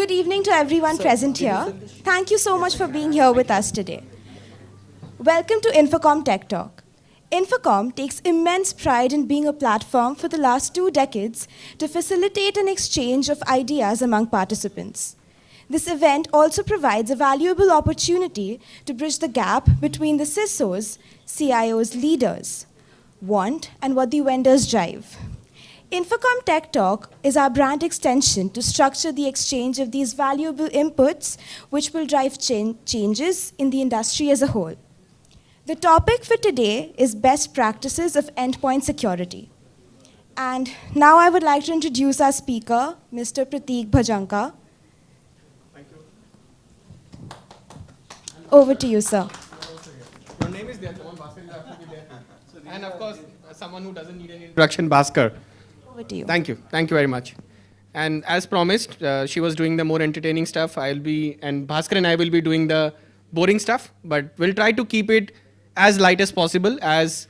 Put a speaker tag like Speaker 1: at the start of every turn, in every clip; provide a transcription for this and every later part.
Speaker 1: Good evening to everyone present here. Thank you so much for being here with us today. Welcome to Infocom Tech Talk. Infocom takes immense pride in being a platform for the last 2 decades to facilitate an exchange of ideas among participants. This event also provides a valuable opportunity to bridge the gap between the CISOs, CIOs, leaders want and what the vendors drive. Infocom Tech Talk is our brand extension to structure the exchange of these valuable inputs which will drive changes in the industry as a whole. The topic for today is best practices of endpoint security. And now I would like to introduce our speaker, Mr. Prateek Bhajanka.
Speaker 2: Thank you.
Speaker 1: Over to you, sir.
Speaker 2: Your name is there, come on, Bhaskar, you have to be there. And of course, someone who doesn't need any introduction, Bhaskar.
Speaker 1: Over to you.
Speaker 2: Thank you very much. And as promised, she was doing the more entertaining stuff. And Bhaskar and I will be doing the boring stuff, but we'll try to keep it as light as possible, as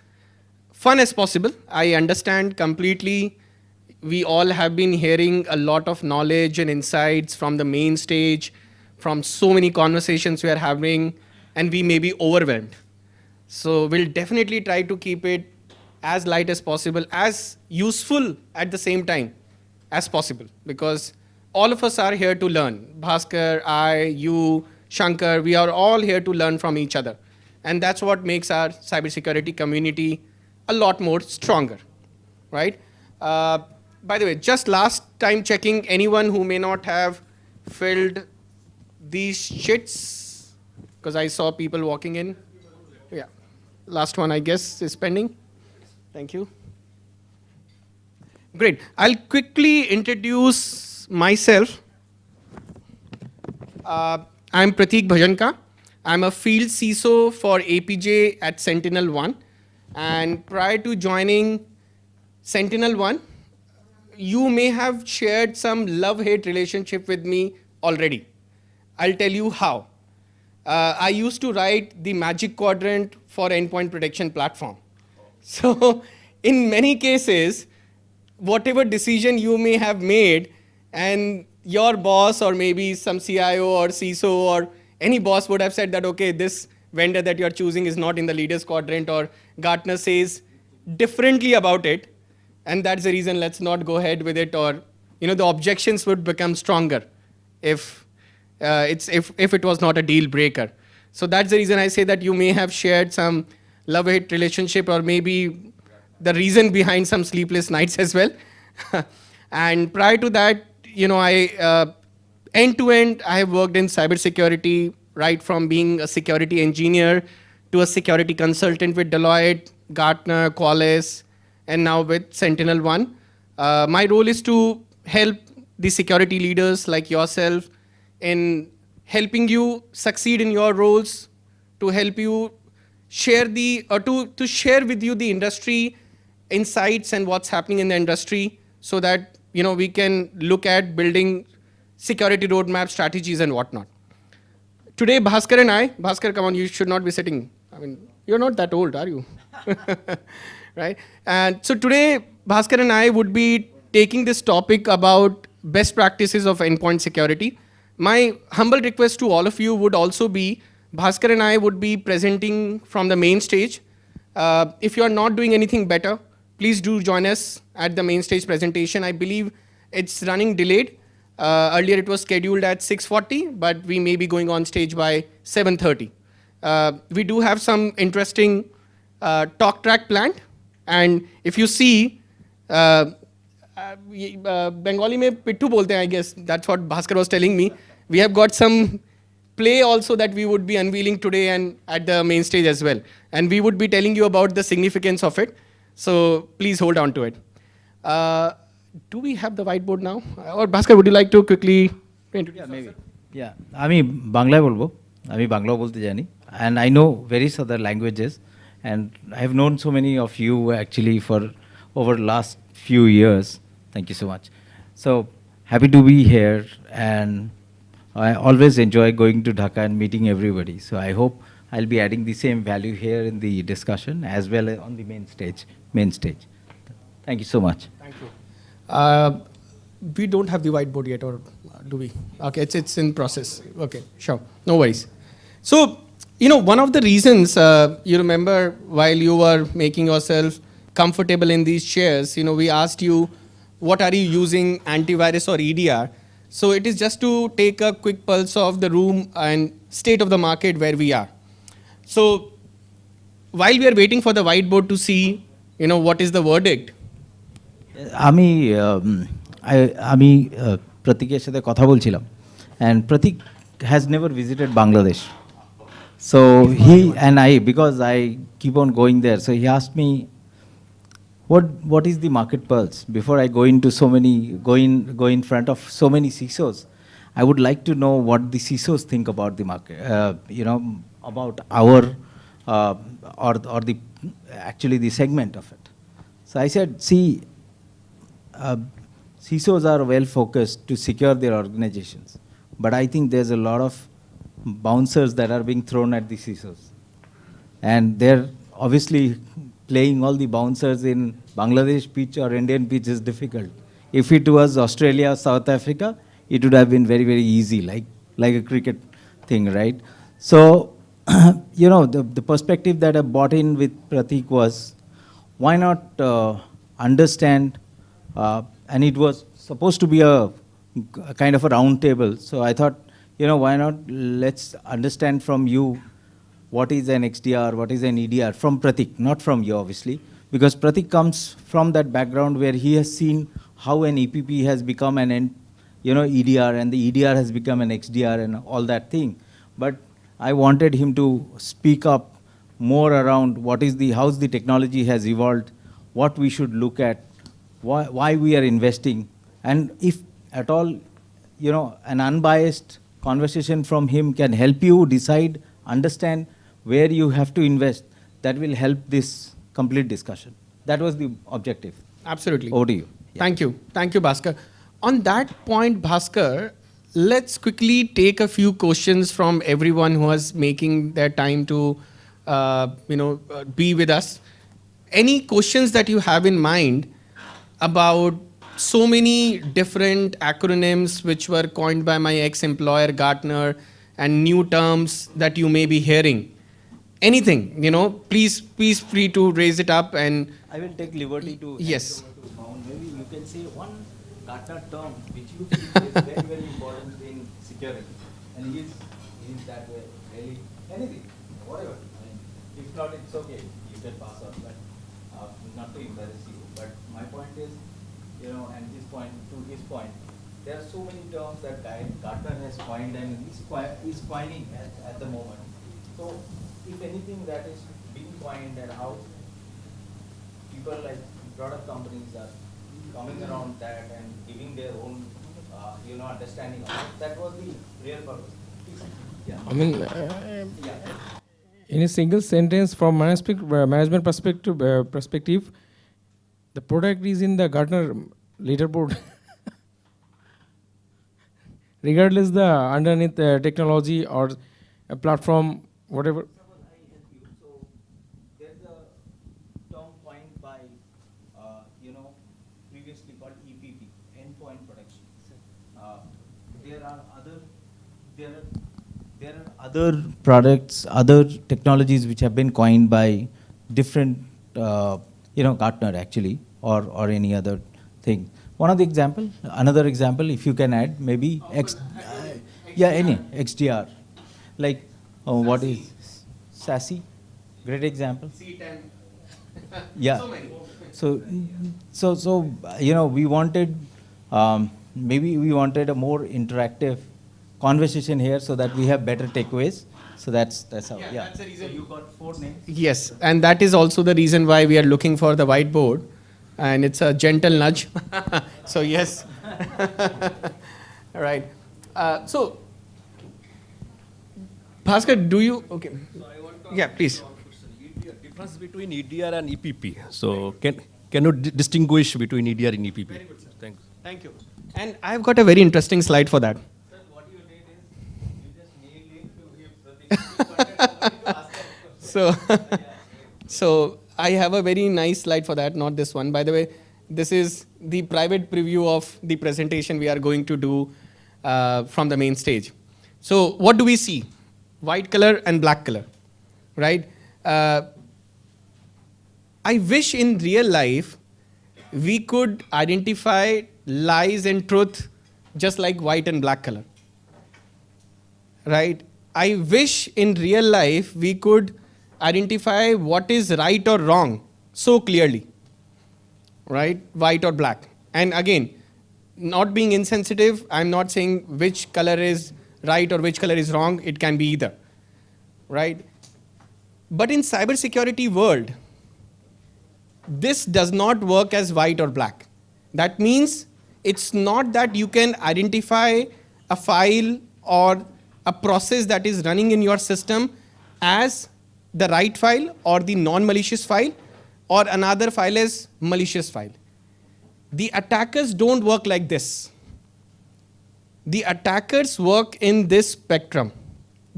Speaker 2: fun as possible. I understand completely. We all have been hearing a lot of knowledge and insights from the main stage, from so many conversations we are having, and we may be overwhelmed. So we'll definitely try to keep it as light as possible, as useful at the same time as possible, because all of us are here to learn. Bhaskar, I, you, Shankar, we are all here to learn from each other. And that's what makes our cybersecurity community a lot more stronger, right? By the way, just last time checking, anyone who may not have filled these sheets, because I saw people walking in. Yeah, last one I guess is pending. Thank you. Great. I'll quickly introduce myself. I'm Prateek Bhajanka. I'm a field CISO for APJ at Sentinel One. And prior to joining Sentinel One, you may have shared some love-hate relationship with me already. I'll tell you how. I used to write the magic quadrant for endpoint protection platform. So in many cases, whatever decision you may have made, and your boss or maybe some CIO or CISO or any boss would have said that, okay, this vendor that you're choosing is not in the leaders quadrant, or Gartner says differently about it, and that's the reason let's not go ahead with it, or the objections would become stronger if it was not a deal breaker. So that's the reason I say that you may have shared some love-hate relationship, or maybe the reason behind some sleepless nights as well. And prior to that, I end-to-end, I have worked in cybersecurity, right from being a security engineer to a security consultant with Deloitte, Gartner, Qualys, and now with Sentinel One. My role is to help the security leaders like yourself in helping you succeed in your roles, to help you share to share with you the industry insights and what's happening in the industry, so that we can look at building security roadmap strategies and whatnot. Today, Bhaskar, come on, you should not be sitting. I mean, you're not that old, are you? Right? And so today, Bhaskar and I would be taking this topic about best practices of endpoint security. My humble request to all of you would also be, Bhaskar and I would be presenting from the main stage. If you are not doing anything better, please do join us at the main stage presentation. I believe it's running delayed. Earlier it was scheduled at 6:40, but we may be going on stage by 7:30. We do have some interesting talk track planned. And if you see, Bengali mein pittu bolte hain, I guess. That's what Bhaskar was telling me. We have got some play also that we would be unveiling today and at the main stage as well. And we would be telling you about the significance of it. So please hold on to it. Do we have the whiteboard now? Or Bhaskar, would you like to quickly introduce yourself?
Speaker 3: Maybe. Yeah, আমি বাংলায় বলবো, আমি বাংলাও বলতে জানি, and I know various other languages, and I have known so many of you actually for over last few years. Thank you so much. So happy to be here, and I always enjoy going to Dhaka and meeting everybody. So I hope I'll be adding the same value here in the discussion as well on the main stage. Thank you so much.
Speaker 2: Thank you. we don't have the whiteboard yet, or do we? Okay, it's in process. Okay, sure, no worries. So, one of the reasons, you remember while you were making yourself comfortable in these chairs, we asked you, what are you using, antivirus or EDR? So it is just to take a quick pulse of the room and state of the market where we are. So while we are waiting for the whiteboard to see, what is the verdict?
Speaker 3: আমি আমি প্রতীকের সাথে কথা বলছিলাম, and Prateek has never visited Bangladesh. So he and I, because I keep on going there, so he asked me, what is the market pulse? Before I go into go in front of so many CISOs, I would like to know what the CISOs think about the market, about our or the actually the segment of it. So I said, see, CISOs are well focused to secure their organizations, but I think there's a lot of bouncers that are being thrown at the CISOs, and they're obviously playing all the bouncers in Bangladesh pitch or Indian pitch is difficult. If it was Australia, South Africa, it would have been very, very easy, like a cricket thing, right? So, the perspective that I bought in with Prateek was, why not understand, and it was supposed to be a kind of a round table. So I thought, why not let's understand from you what is an XDR, what is an EDR, from Prateek, not from you obviously, because Prateek comes from that background where he has seen how an EPP has become an EDR, and the EDR has become an XDR and all that thing. But I wanted him to speak up more around how the technology has evolved, what we should look at, why we are investing, and if at all, an unbiased conversation from him can help you decide, understand where you have to invest. That will help this complete discussion. That was the objective.
Speaker 2: Absolutely.
Speaker 3: Over to you. Yeah.
Speaker 2: Thank you, Bhaskar. On that point, Bhaskar, let's quickly take a few questions from everyone who is making their time to be with us. Any questions that you have in mind about so many different acronyms which were coined by my ex-employer Gartner, and new terms that you may be hearing? Anything, please free to raise it up. And
Speaker 3: I will take liberty to
Speaker 2: yes.
Speaker 3: hand over to Maun. Maybe you can say one Gartner term which you feel is very, very important in security. And he is that way, really. Anything, whatever. I mean, if not, it's okay. You can pass on, but not to embarrass you. But my point is, and to his point, there are so many terms that Gartner has coined, and he's coining at the moment. So, if anything that is being coined, and how people like product companies are coming around that and giving their own, understanding of it, that was the real purpose. Yeah.
Speaker 4: I mean, in a single sentence, from management perspective, the product is in the Gartner leaderboard. Regardless the underneath technology or a platform, whatever.
Speaker 3: So there's a term coined by, previously called EPP, endpoint protection. There are other products, other technologies which have been coined by different, Gartner actually, or any other thing. Another example, if you can add, maybe any XDR, like what is SASE? Great example.
Speaker 2: C10.
Speaker 3: Yeah.
Speaker 2: So many.
Speaker 3: So we wanted, maybe we wanted a more interactive conversation here so that we have better takeaways. So that's how.
Speaker 2: Yeah, that's the reason.
Speaker 3: So you got 4 names.
Speaker 2: Yes, and that is also the reason why we are looking for the whiteboard, and it's a gentle nudge. So yes. All right. So, Bhaskar, do you? Okay.
Speaker 5: So I want to
Speaker 2: Yeah, please.
Speaker 5: difference between EDR and EPP. So can you distinguish between EDR and EPP?
Speaker 2: Very good, sir.
Speaker 5: Thanks.
Speaker 2: Thank you. And I've got a very interesting slide for that.
Speaker 3: Sir, what you did is you just nailed it to him.
Speaker 2: So I have a very nice slide for that, not this one. By the way, This is the private preview of the presentation we are going to do from the main stage. So what do we see? White color and black color, right? I wish in real life we could identify lies and truth just like white and black color, right? I wish in real life we could identify what is right or wrong so clearly, right? White or black. And again, not being insensitive, I'm not saying which color is right or which color is wrong. It can be either, right? But in cybersecurity world, this does not work as white or black. That means it's not that you can identify a file or a process that is running in your system as the right file or the non-malicious file, or another file as malicious file. The attackers don't work like this. The attackers work in this spectrum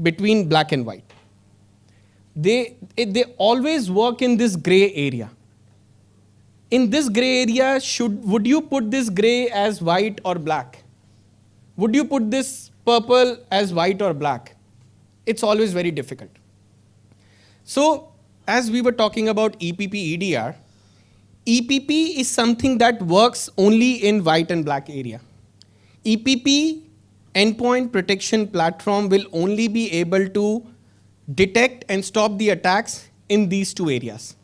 Speaker 2: between black and white. They always work in this gray area. In this gray area, would you put this gray as white or black? Would you put this purple as white or black? It's always very difficult. So, as we were talking about EPP, EDR, EPP is something that works only in white and black area. EPP, endpoint protection platform, will only be able to detect and stop the attacks in these two areas.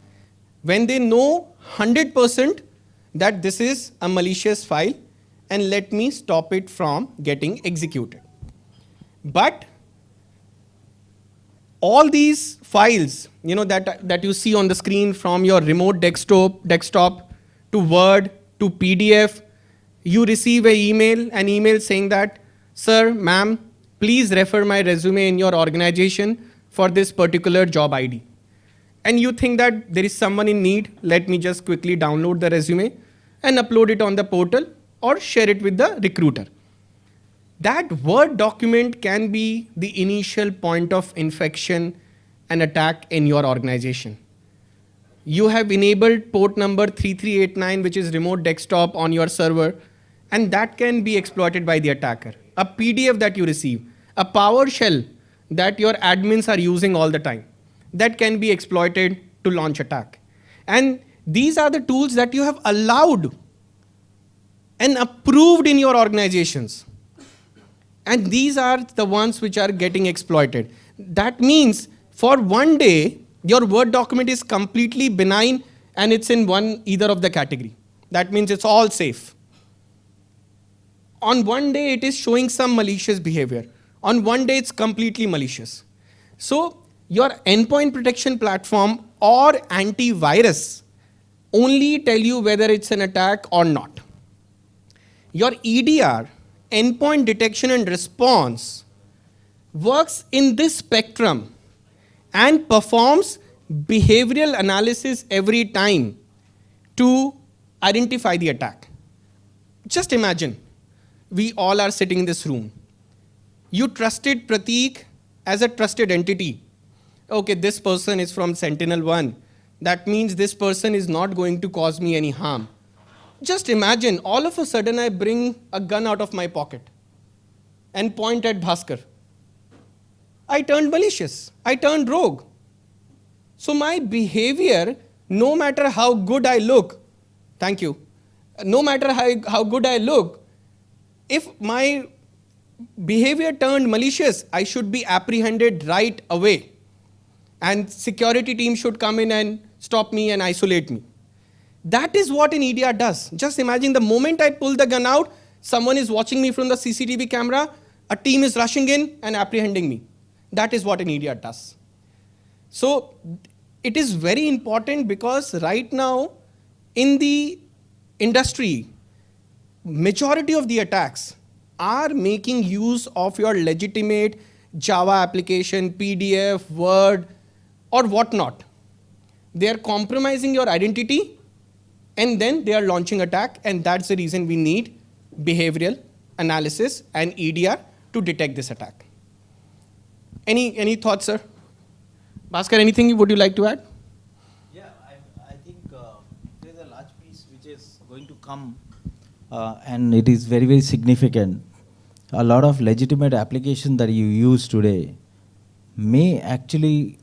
Speaker 2: When they know 100% that this is a malicious file and let me stop it from getting executed. But all these files, that you see on the screen, from your remote desktop to Word to PDF, you receive an email saying that, sir, ma'am, please refer my resume in your organization for this particular job ID. And you think that there is someone in need, let me just quickly download the resume and upload it on the portal or share it with the recruiter. That Word document can be the initial point of infection and attack in your organization. You have enabled port number 3389, which is remote desktop, on your server, and that can be exploited by the attacker. A PDF that you receive, a PowerShell that your admins are using all the time, that can be exploited to launch attack. And these are the tools that you have allowed and approved in your organizations. And these are the ones which are getting exploited. That means for one day, your Word document is completely benign and it's in either of the category. That means it's all safe. On one day, it is showing some malicious behavior. On one day, it's completely malicious. So your endpoint protection platform or antivirus only tell you whether it's an attack or not. Your EDR, endpoint detection and response, works in this spectrum and performs behavioral analysis every time to identify the attack. Just imagine, we all are sitting in this room. You trusted Prateek as a trusted entity. Okay, this person is from Sentinel One. That means this person is not going to cause me any harm. Just imagine, all of a sudden I bring a gun out of my pocket and point at Bhaskar. I turned malicious. I turned rogue. So my behavior, no matter how good I look, thank you, no matter how good I look, if my behavior turned malicious, I should be apprehended right away. And security team should come in and stop me and isolate me. That is what an EDR does. Just imagine, the moment I pull the gun out, someone is watching me from the CCTV camera, a team is rushing in and apprehending me. That is what an EDR does. So it is very important, because right now in the industry, majority of the attacks are making use of your legitimate Java application, PDF, Word, or whatnot. They are compromising your identity and then they are launching attack, and that's the reason we need behavioral analysis and EDR to detect this attack. Any thoughts, sir? Bhaskar, anything would you like to add?
Speaker 3: Yeah, I think there's a large piece which is going going to come, and it is very, very significant. A lot of legitimate applications that you use today may actually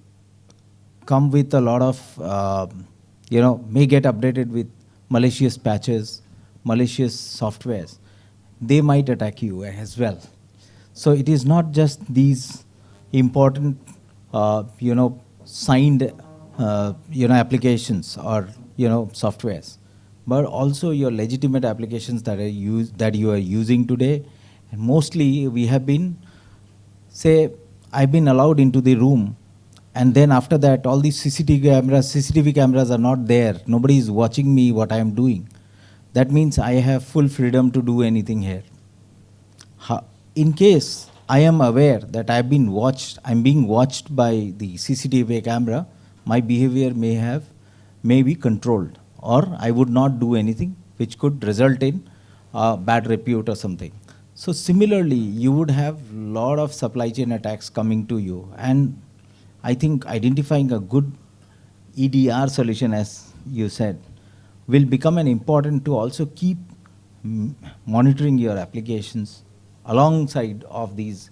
Speaker 3: come with a lot of, may get updated with malicious patches, malicious softwares. They might attack you as well. So it is not just these important, signed, applications or, softwares, but also your legitimate applications that you are using today. And mostly we have been, say, I've been allowed into the room, and then after that, all these CCTV cameras are not there. Nobody is watching me what I am doing. That means I have full freedom to do anything here. In case I am aware that I'm being watched by the CCTV camera, my behavior may be controlled, or I would not do anything which could result in bad repute or something. So similarly, you would have a lot of supply chain attacks coming to you, and I think identifying a good EDR solution, as you said, will become an important to also keep monitoring your applications alongside of these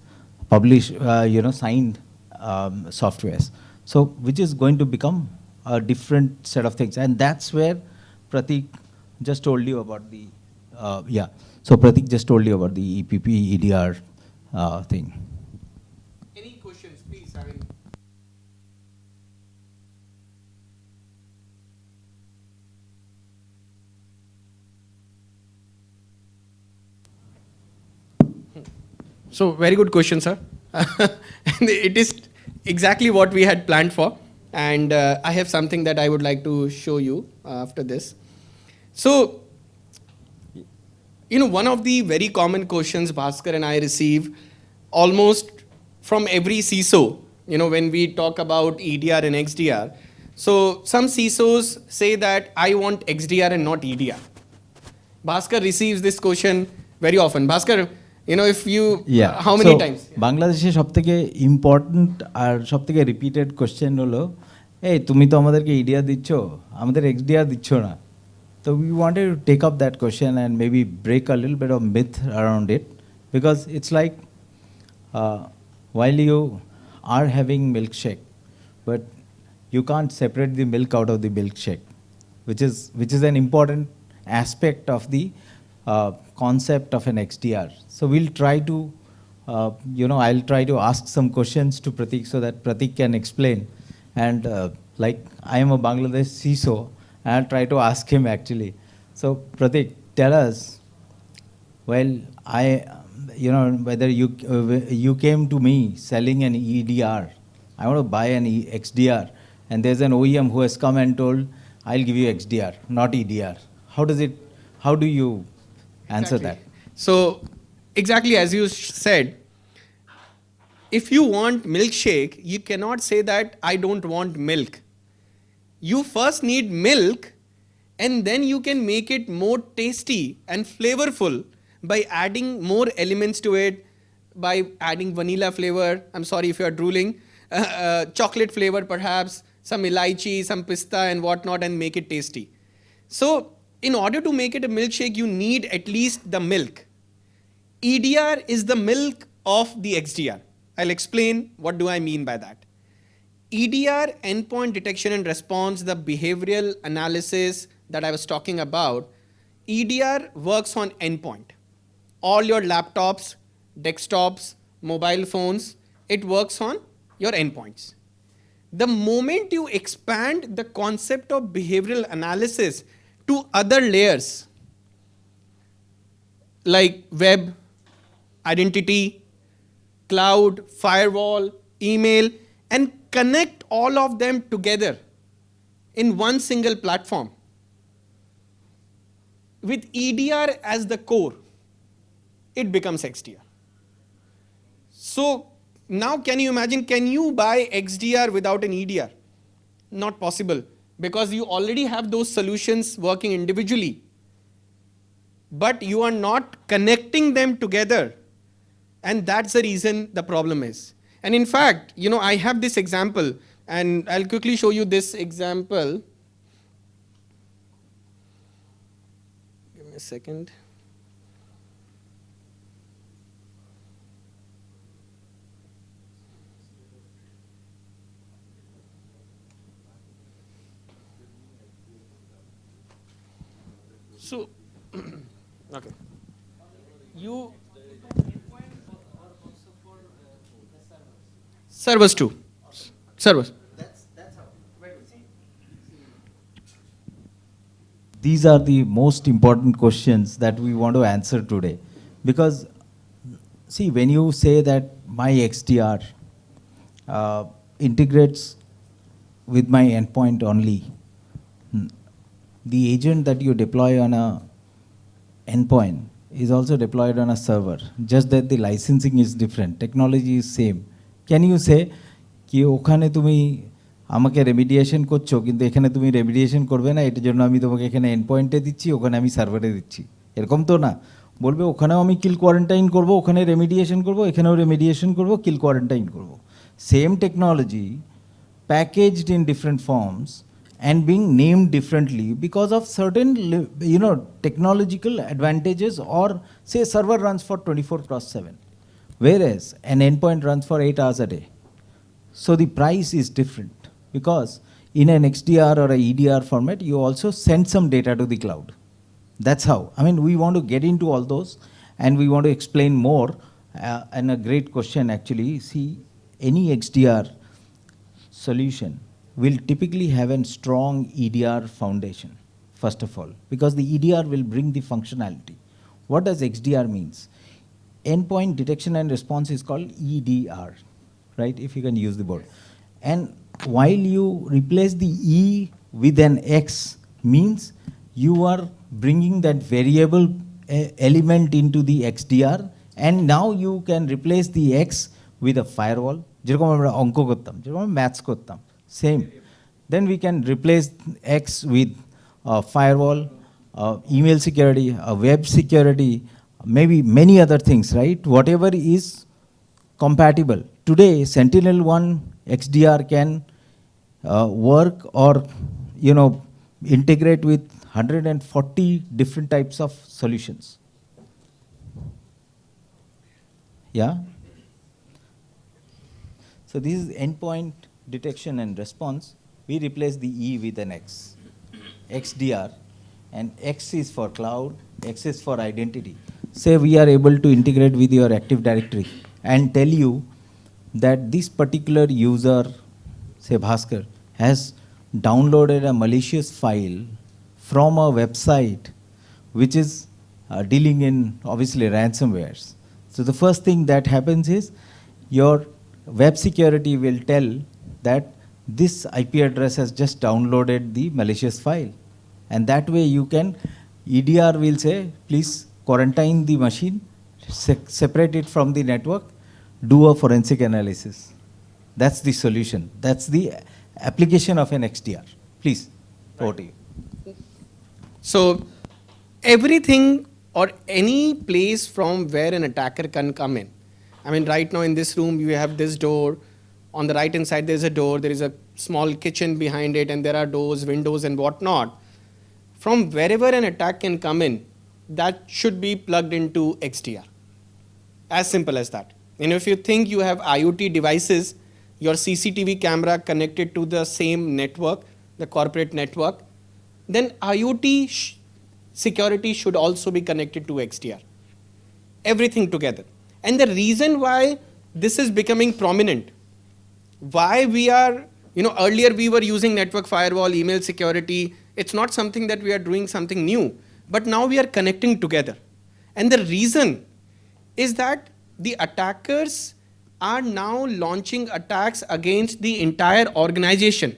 Speaker 3: signed softwares. So, which is going to become a different set of things, and that's where Prateek just told you about the So Prateek just told you about the EPP EDR thing.
Speaker 2: Any questions, please? I mean, so very good question, sir. And it is exactly what we had planned for. And I have something that I would like to show you after this. So, one of the very common questions Bhaskar and I receive almost from every CISO, when we talk about EDR and XDR. So some CISOs say that I want XDR and not EDR. Bhaskar receives this question very often. Bhaskar, if you, how many times?
Speaker 3: বাংলাদেশে সবথেকে important আর সবথেকে repeated question হলো, এই তুমি তো আমাদেরকে EDR দিচ্ছ, আমাদের এক্সডিআর দিচ্ছ না. So we wanted to take up that question and maybe break a little bit of myth around it, because it's like while you are having milkshake, but you can't separate the milk out of the milkshake, which is an important aspect of the concept of an XDR. So we'll try to, I'll try to ask some questions to Prateek so that Prateek can explain. And like I am a Bangladesh CISO, I'll try to ask him actually. So Prateek, tell us, well, whether you came to me selling an EDR, I want to buy an XDR, and there's an OEM who has come and told, I'll give you XDR, not EDR. How do you answer that?
Speaker 2: So exactly as you said, if you want milkshake, you cannot say that I don't want milk. You first need milk, and then you can make it more tasty and flavorful by adding more elements to it, by adding vanilla flavor. I'm sorry if you are drooling. Chocolate flavor perhaps, some elaichi, some pista and whatnot, and make it tasty. So in order to make it a milkshake, you need at least the milk. EDR is the milk of the XDR. I'll explain what do I mean by that. EDR, endpoint detection and response, the behavioral analysis that I was talking about, EDR works on endpoint. All your laptops, desktops, mobile phones, it works on your endpoints. The moment you expand the concept of behavioral analysis to other layers, like web, identity, cloud, firewall, email, and connect all of them together in one single platform with EDR as the core, it becomes XDR. So now can you imagine, can you buy XDR without an EDR? Not possible, because you already have those solutions working individually, but you are not connecting them together, and that's the reason the problem is. And in fact, I have this example, and I'll quickly show you this example. a second. So, okay. You servers too. Servers.
Speaker 3: These are the most important questions that we want to answer today. Because, see, when you say that my XDR integrates with my endpoint only, the agent that you deploy on a endpoint is also deployed on a server, just that the licensing is different, technology is same. Can you say কি ওখানে তুমি আমাকে রেমিডিয়েশন করছো কিন্তু এখানে তুমি রেমিডিয়েশন করবে না, এটার জন্য আমি তোমাকে এখানে এন্ডপয়েন্টে দিচ্ছি, ওখানে আমি সার্ভারে দিচ্ছি, এরকম তো না। বলবে ওখানেও আমি কিল কোয়ারেন্টাইন করব, ওখানে রেমিডিয়েশন করব, এখানেও রেমিডিয়েশন করব, কিল কোয়ারেন্টাইন করব। Same technology packaged in different forms and being named differently because of certain technological advantages, or say server runs for 24/7 whereas an endpoint runs for 8 hours a day. So the price is different because in an XDR or a EDR format you also send some data to the cloud. That's how. I mean, we want to get into all those and we want to explain more. And a great question actually. See, any XDR solution will typically have a strong EDR foundation, first of all, because the EDR will bring the functionality. What does XDR means? Endpoint detection and response is called EDR, right? If you can use the word. And while you replace the E with an X, means you are bringing that variable element into the XDR, and now you can replace the X with a firewall. যেরকম আমরা অঙ্ক করতাম, যেরকম maths করতাম, same. Then we can replace X with firewall, email security, web security, maybe many other things, right? Whatever is compatible. Today, SentinelOne XDR can work or integrate with 140 different types of solutions. Yeah? So this is endpoint detection and response. We replace the E with an X. XDR, and X is for cloud, X is for identity. Say we are able to integrate with your Active Directory and tell you that this particular user, say Bhaskar, has downloaded a malicious file from a website which is dealing in obviously ransomwares. So the first thing that happens is your web security will tell that this IP address has just downloaded the malicious file. And that way you can, EDR will say, please quarantine the machine, separate it from the network, do a forensic analysis. That's the solution. That's the application of an XDR. Please, over to you.
Speaker 2: So everything or any place from where an attacker can come in. I mean, right now in this room, you have this door. On the right hand side, there's a door. There is a small kitchen behind it, and there are doors, windows, and whatnot. From wherever an attack can come in, that should be plugged into XDR. As simple as that. And if you think you have IoT devices, your CCTV camera connected to the same network, the corporate network, then IoT security should also be connected to XDR. Everything together. And the reason why this is becoming prominent, why we are, earlier we were using network firewall, email security, it's not something that we are doing something new, but now we are connecting together. And the reason is that the attackers are now launching attacks against the entire organization.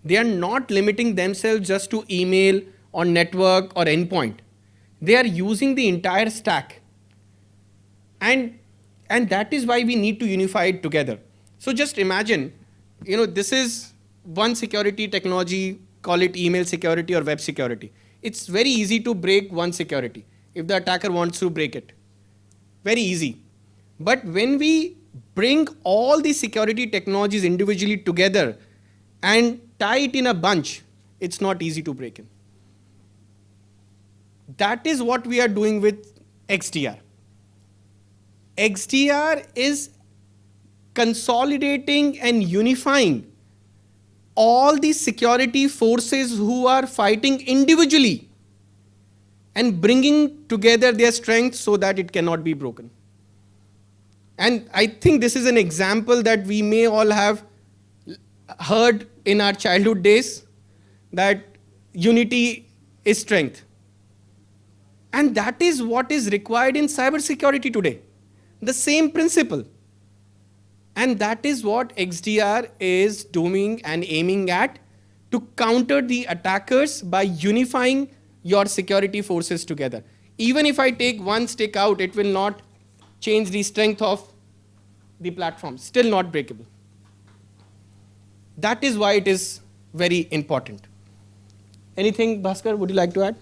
Speaker 2: They are not limiting themselves just to email or network or endpoint. They are using the entire stack. And that is why we need to unify it together. So just imagine, this is one security technology, call it email security or web security. It's very easy to break one security if the attacker wants to break it. Very easy. But when we bring all these security technologies individually together and tie it in a bunch, it's not easy to break in. That is what we are doing with XDR. XDR is consolidating and unifying all the security forces who are fighting individually and bringing together their strength so that it cannot be broken. And I think this is an example that we may all have heard in our childhood days, that unity is strength. And that is what is required in cybersecurity today. The same principle. And that is what XDR is doing and aiming at, to counter the attackers by unifying your security forces together. Even if I take one stick out, it will not change the strength of the platform. Still not breakable. That is why it is very important. Anything, Bhaskar, would you like to add?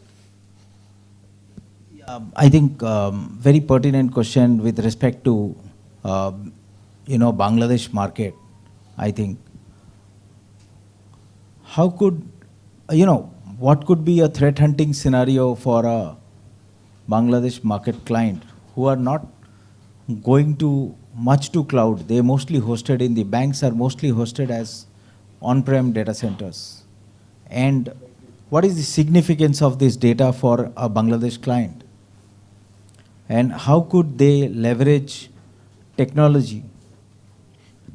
Speaker 3: I think very pertinent question with respect to Bangladesh market. I think how could what could be a threat hunting scenario for a Bangladesh market client who are not going to much to cloud? They mostly hosted in the banks, are mostly hosted as on-prem data centers. And what is the significance of this data for a Bangladesh client? And how could they leverage technology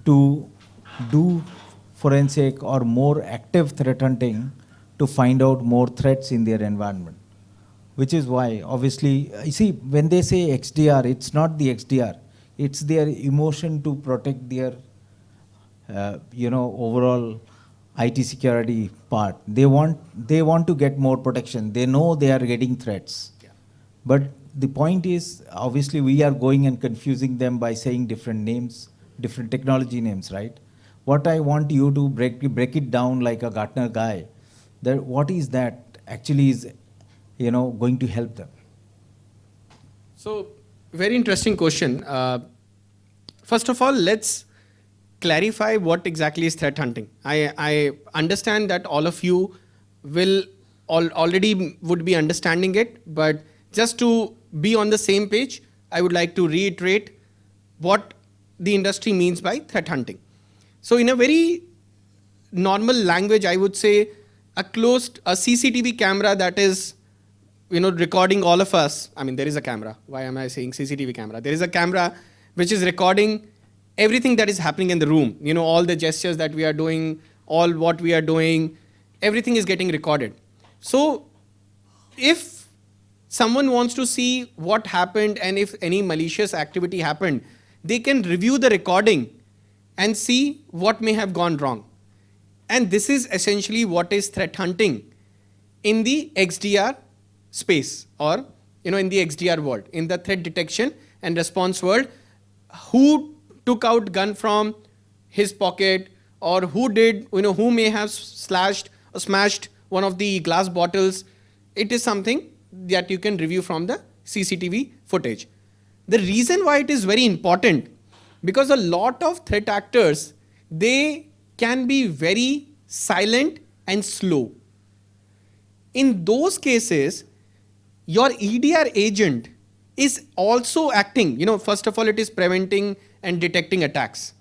Speaker 3: to do forensic or more active threat hunting to find out more threats in their environment? Which is why, obviously, you see, when they say XDR, it's not the XDR. It's their emotion to protect their, overall IT security part. They want to get more protection. They know they are getting threats. Yeah. But the point is, obviously, we are going and confusing them by saying different names, different technology names, right? What I want you to break it down like a Gartner guy, that what is that actually is, going to help them?
Speaker 2: So, very interesting question. First of all, let's clarify what exactly is threat hunting. I understand that all of you will already would be understanding it, but just to be on the same page, I would like to reiterate what the industry means by threat hunting. So in a very normal language, I would say a CCTV camera that is recording all of us. I mean, there is a camera. Why am I saying CCTV camera? There is a camera which is recording everything that is happening in the room. All the gestures that we are doing, all what we are doing, everything is getting recorded. So if someone wants to see what happened and if any malicious activity happened, they can review the recording and see what may have gone wrong. And this is essentially what is threat hunting in the XDR space, or in the XDR world, in the threat detection and response world. Who took out gun from his pocket, or who did, who may have slashed or smashed one of the glass bottles. It is something that you can review from the CCTV footage. The reason why it is very important, because a lot of threat actors, they can be very silent and slow. In those cases, your EDR agent is also acting. First of all, it is preventing and detecting attacks.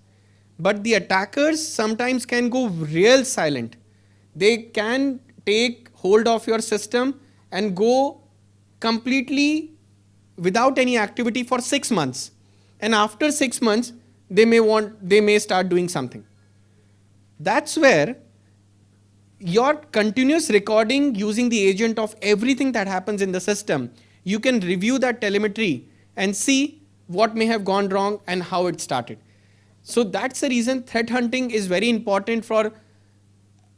Speaker 2: But the attackers sometimes can go real silent. They can take hold of your system and go completely without any activity for 6 months. And after 6 months, they may start doing something. That's where your continuous recording using the agent of everything that happens in the system, you can review that telemetry and see what may have gone wrong and how it started. So that's the reason threat hunting is very important for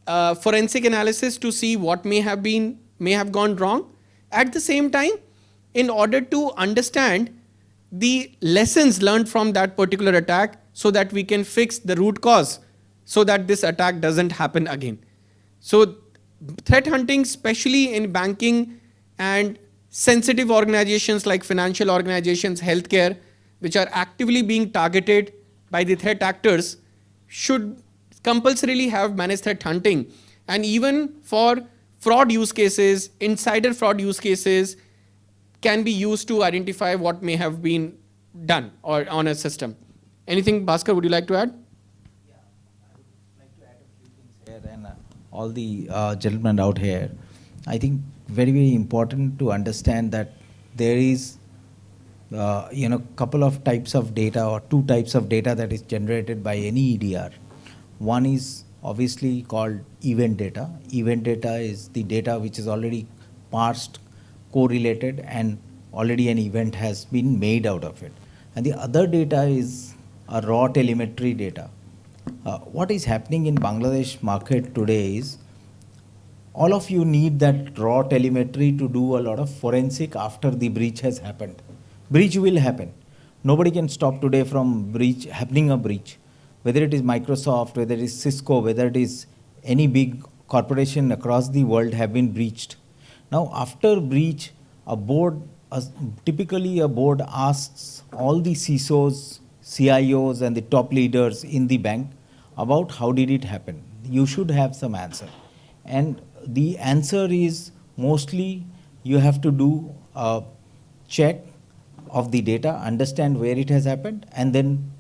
Speaker 2: forensic analysis, to see what may have gone wrong. At the same time, in order to understand the lessons learned from that particular attack, so that we can fix the root cause, so that this attack doesn't happen again. So threat hunting, especially in banking and sensitive organizations like financial organizations, healthcare, which are actively being targeted by the threat actors, should compulsorily have managed threat hunting. And even for fraud use cases, insider fraud use cases, can be used to identify what may have been done or on a system. Anything, Bhaskar, would you like to add?
Speaker 3: Here and all the gentlemen out here, I think very, very important to understand that there is, couple of types of data or two types of data that is generated by any EDR. One is obviously called event data. Event data is the data which is already parsed, correlated, and already an event has been made out of it. And the other data is a raw telemetry data. What is happening in Bangladesh market today is all of you need that raw telemetry to do a lot of forensic after the breach has happened. Breach will happen. Nobody can stop today from happening a breach. Whether it is Microsoft, whether it is Cisco, whether it is any big corporation across the world have been breached. Now after breach, typically a board asks all the CISOs, CIOs and the top leaders in the bank about how did it happen. You should have some answer. And the answer is mostly you have to do a check of the data, understand where it has happened, and then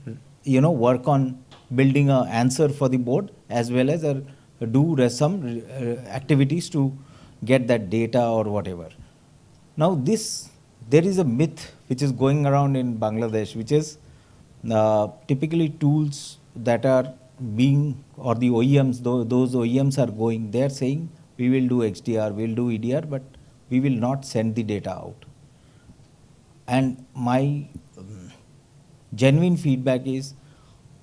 Speaker 3: work on building an answer for the board as well as do some activities to get that data or whatever. Now there is a myth which is going around in Bangladesh, which is typically tools that are being, or the OEMs, those OEMs are going, they're saying we will do XDR, we'll do EDR, but we will not send the data out. And my genuine feedback is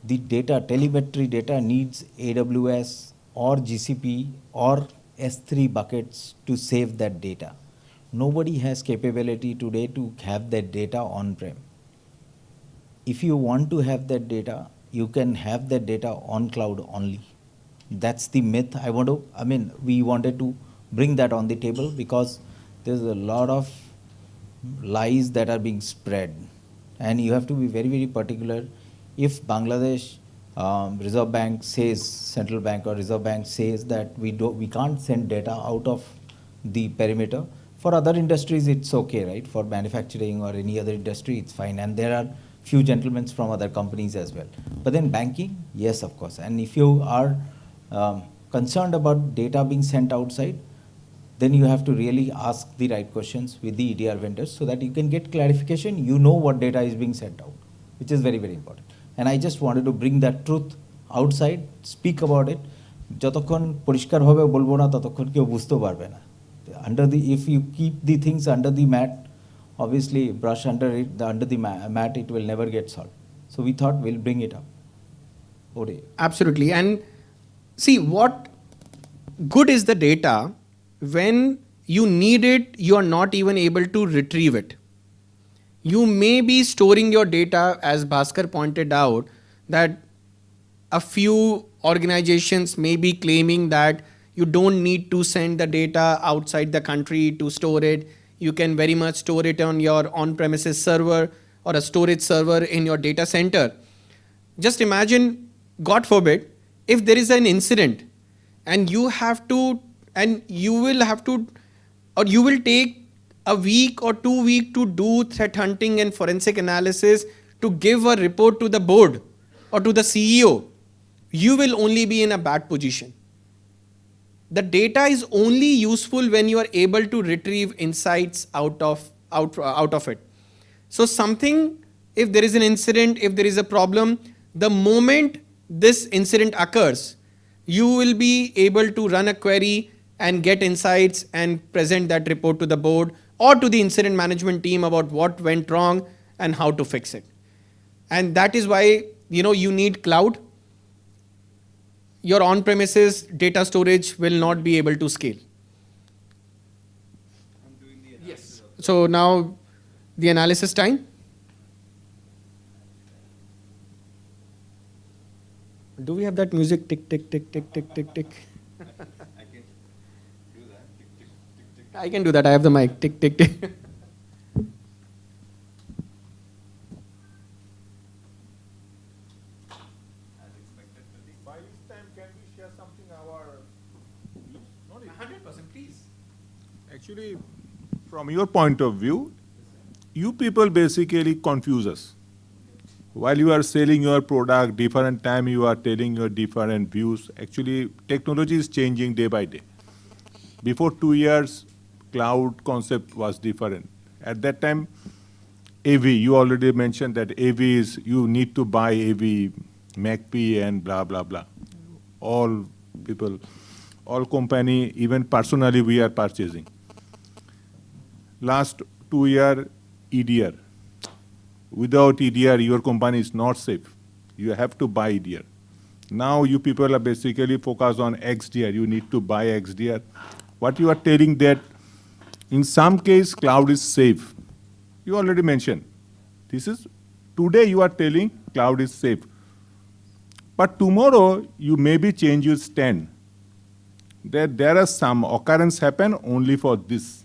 Speaker 3: the data, telemetry data needs AWS or GCP or S3 buckets to save that data. Nobody has capability today to have that data on-prem. If you want to have that data, you can have that data on cloud only. That's the myth. We wanted to bring that on the table because there's a lot of lies that are being spread. And you have to be very, very particular. If Bangladesh Reserve Bank says, Central Bank or Reserve Bank says that we can't send data out of the perimeter, for other industries it's okay, right? For manufacturing or any other industry, it's fine. And there are few gentlemen from other companies as well. But then banking, yes, of course. And if you are concerned about data being sent outside, then you have to really ask the right questions with the EDR vendors so that you can get clarification, you know what data is being sent out, which is very, very important. And I just wanted to bring that truth outside, speak about it. যতক্ষণ পরিষ্কারভাবে বলবো না ততক্ষণ কেউ বুঝতে পারবে না. If you keep the things under the mat, obviously brush under the mat, it will never get solved. So we thought we'll bring it up.
Speaker 2: Absolutely. And see, what good is the data when you need it, you are not even able to retrieve it. You may be storing your data, as Bhaskar pointed out, that a few organizations may be claiming that you don't need to send the data outside the country to store it. You can very much store it on your on-premises server or a storage server in your data center. Just imagine, God forbid, if there is an incident and you will take a week or 2 weeks to do threat hunting and forensic analysis to give a report to the board or to the CEO, you will only be in a bad position. The data is only useful when you are able to retrieve insights out of it. So something, if there is an incident, if there is a problem, the moment this incident occurs, you will be able to run a query and get insights and present that report to the board or to the incident management team about what went wrong and how to fix it. And that is why you need cloud. Your on-premises data storage will not be able to scale. Yes. So now the analysis time. Do we have that music? Tick, tick, tick, tick, tick, tick, tick. I can do that. I have the mic. Tick, tick, tick.
Speaker 6: By this time, can we share something our views?
Speaker 2: 100%, please.
Speaker 6: Actually, from your point of view, you people basically confuse us. While you are selling your product, different time you are telling your different views. Actually, technology is changing day by day. Before 2 years, cloud concept was different. At that time, AV, you already mentioned that AV is, you need to buy AV, MACP and blah, blah, blah. All people, all company, even personally we are purchasing. Last 2 year, EDR. Without EDR, your company is not safe. You have to buy EDR. Now you people are basically focused on XDR. You need to buy XDR. What you are telling that in some case cloud is safe. You already mentioned. This is, today you are telling cloud is safe. But tomorrow you maybe change your stand. There are some occurrence happen only for this.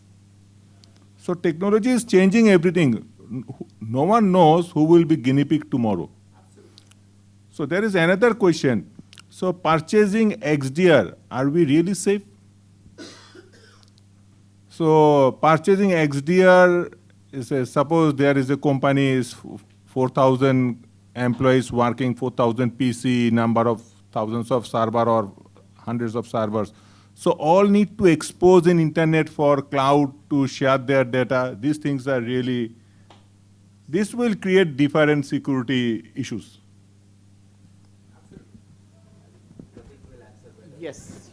Speaker 6: So technology is changing everything. No one knows who will be guinea pig tomorrow. So there is another question. So purchasing XDR, are we really safe? So purchasing XDR is suppose there is a company is 4,000 employees working, 4,000 PC, number of thousands of server or hundreds of servers. So all need to expose in internet for cloud to share their data. These things are really, this will create different security issues.
Speaker 2: Yes.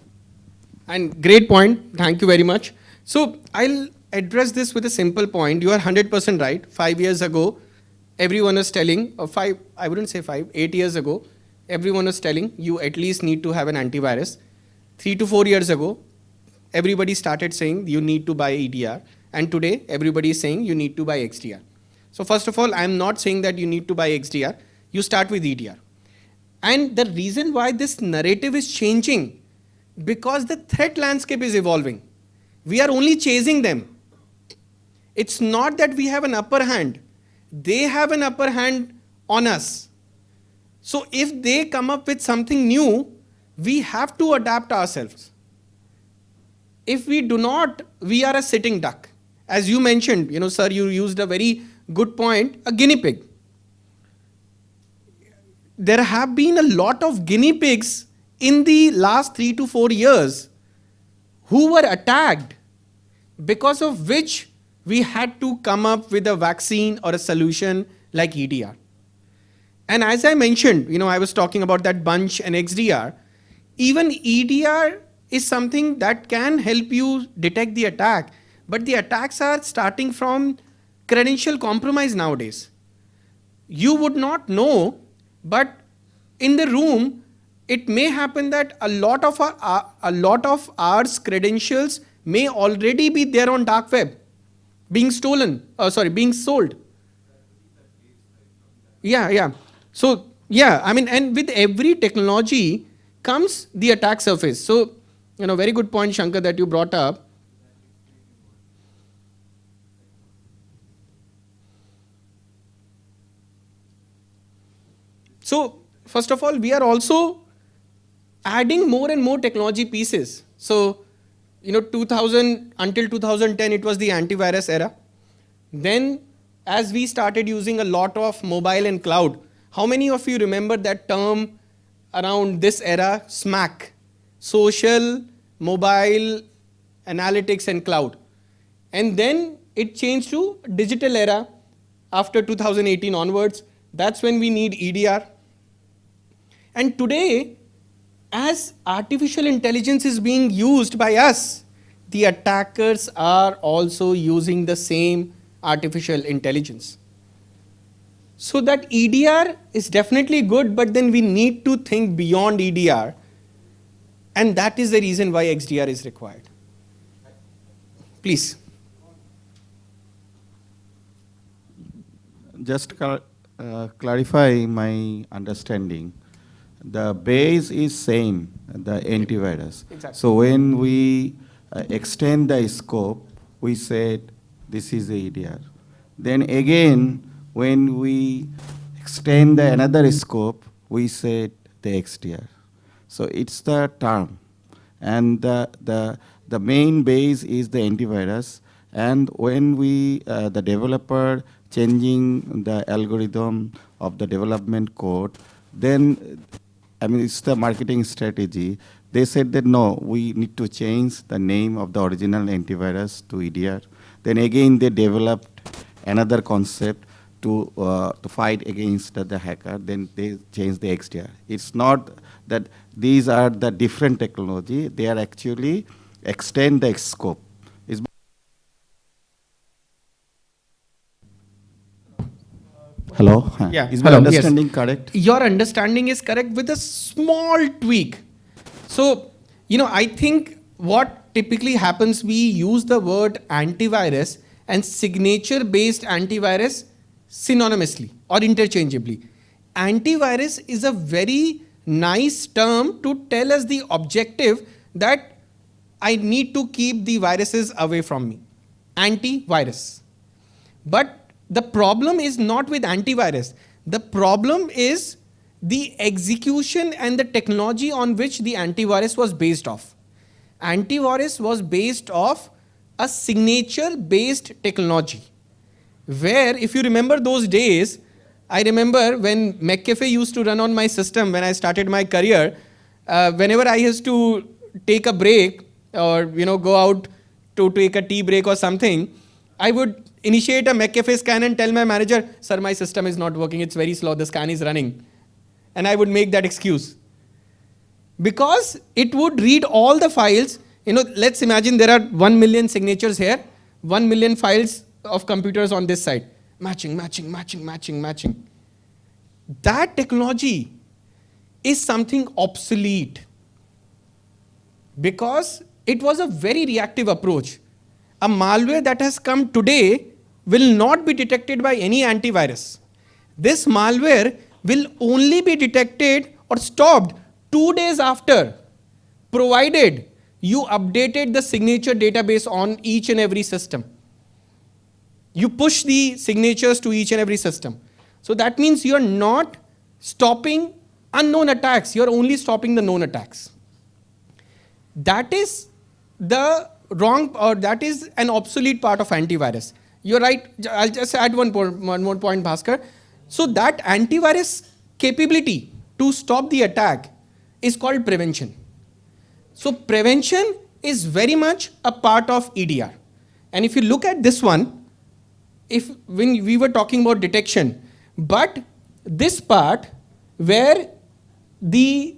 Speaker 2: And great point. Thank you very much. So I'll address this with a simple point. You are 100% right. 5 years ago, everyone was telling, or I wouldn't say 8 years ago, everyone was telling you at least need to have an antivirus. 3 to 4 years ago, everybody started saying you need to buy EDR. And today, everybody is saying you need to buy XDR. So first of all, I'm not saying that you need to buy XDR. You start with EDR. And the reason why this narrative is changing, because the threat landscape is evolving. We are only chasing them. It's not that we have an upper hand. They have an upper hand on us. So if they come up with something new, we have to adapt ourselves. If we do not, we are a sitting duck. As you mentioned, sir, you used a very good point, a guinea pig. There have been a lot of guinea pigs in the last 3 to 4 years who were attacked, because of which we had to come up with a vaccine or a solution like EDR. And as I mentioned, I was talking about that bunch and XDR. Even EDR is something that can help you detect the attack, but the attacks are starting from credential compromise nowadays. You would not know, but in the room, it may happen that a lot of our credentials may already be there on dark web, being being sold. Yeah. So, and with every technology comes the attack surface. So, very good point, Shankar, that you brought up. So, first of all, we are also adding more and more technology pieces. So, 2000 until 2010, it was the antivirus era. Then, as we started using a lot of mobile and cloud, how many of you remember that term around this era, SMAC, social, mobile, analytics and cloud? And then it changed to digital era after 2018 onwards. That's when we need EDR. And today, as artificial intelligence is being used by us, the attackers are also using the same artificial intelligence. So that EDR is definitely good, but then we need to think beyond EDR. And that is the reason why XDR is required. Please.
Speaker 7: Just clarify my understanding. The base is same, the antivirus.
Speaker 2: Exactly.
Speaker 7: So when we extend the scope, we said this is the EDR. Then again, when we extend the another scope, we said the XDR. So it's the term. And the main base is the antivirus. And when we, the developer changing the algorithm of the development code, then, I mean, it's the marketing strategy. They said that no, we need to change the name of the original antivirus to EDR. Then again, they developed another concept to fight against the hacker. Then they changed the XDR. It's not that these are the different technology. They are actually extend the scope. Is Hello?
Speaker 2: Yeah.
Speaker 7: Is my
Speaker 2: Hello.
Speaker 7: understanding
Speaker 2: Yes.
Speaker 7: correct?
Speaker 2: Your understanding is correct with a small tweak. So, I think what typically happens, we use the word antivirus and signature-based antivirus synonymously or interchangeably. Antivirus is a very nice term to tell us the objective that I need to keep the viruses away from me. Antivirus. But the problem is not with antivirus. The problem is the execution and the technology on which the antivirus was based off. Antivirus was based off a signature-based technology, where, if you remember those days, I remember when McAfee used to run on my system when I started my career. Whenever I used to take a break or go out to take a tea break or something, I would initiate a McAfee scan and tell my manager, "Sir, my system is not working. It's very slow. The scan is running," and I would make that excuse. Because it would read all the files. Let's imagine there are 1 million signatures here, 1 million files of computers on this side. Matching, matching, matching, matching, matching. That technology is something obsolete because it was a very reactive approach. A malware that has come today will not be detected by any antivirus. This malware will only be detected or stopped 2 days after, provided you updated the signature database on each and every system. You push the signatures to each and every system. So that means you're not stopping unknown attacks, you're only stopping the known attacks. That is the wrong, or that is an obsolete part of antivirus. You're right. I'll just add one more point, Bhaskar. So that antivirus capability to stop the attack is called prevention. So prevention is very much a part of EDR. And if you look at this one, when we were talking about detection, but this part where the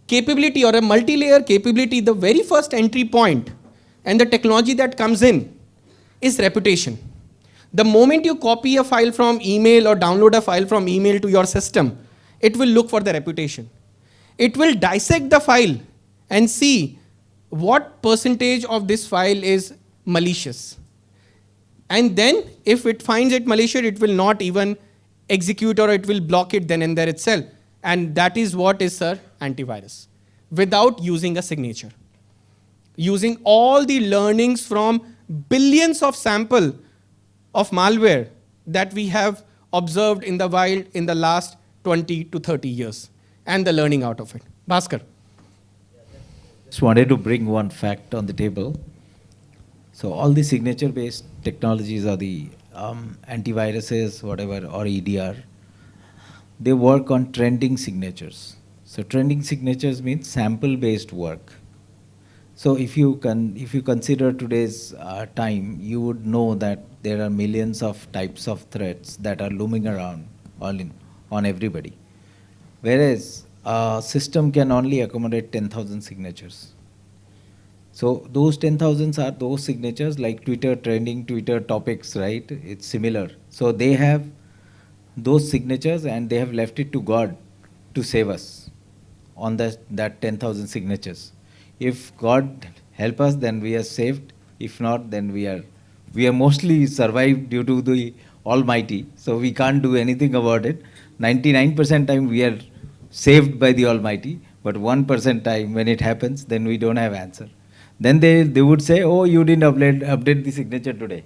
Speaker 2: capability or a multi-layer capability, the very first entry point and the technology that comes in is reputation. The moment you copy a file from email or download a file from email to your system, it will look for the reputation. It will dissect the file and see what percentage of this file is malicious. And then if it finds it malicious, it will not even execute, or it will block it then and there itself. And that is what is, sir, antivirus, without using a signature. Using all the learnings from billions of sample of malware that we have observed in the wild in the last 20 to 30 years, and the learning out of it. Bhaskar.
Speaker 3: Just wanted to bring one fact on the table. So all the signature-based technologies, or the antiviruses, whatever, or EDR, they work on trending signatures. So trending signatures means sample-based work. So if you consider today's time, you would know that there are millions of types of threats that are looming around on everybody. Whereas a system can only accommodate 10,000 signatures. So those 10,000 are those signatures, like Twitter trending, Twitter topics, right? It's similar. So they have those signatures and they have left it to God to save us on that 10,000 signatures. If God help us, then we are saved. If not, then we are mostly survived due to the Almighty. So we can't do anything about it. 99% time we are saved by the Almighty, but 1% time when it happens, then we don't have answer. Then they would say, "Oh, you didn't update the signature today."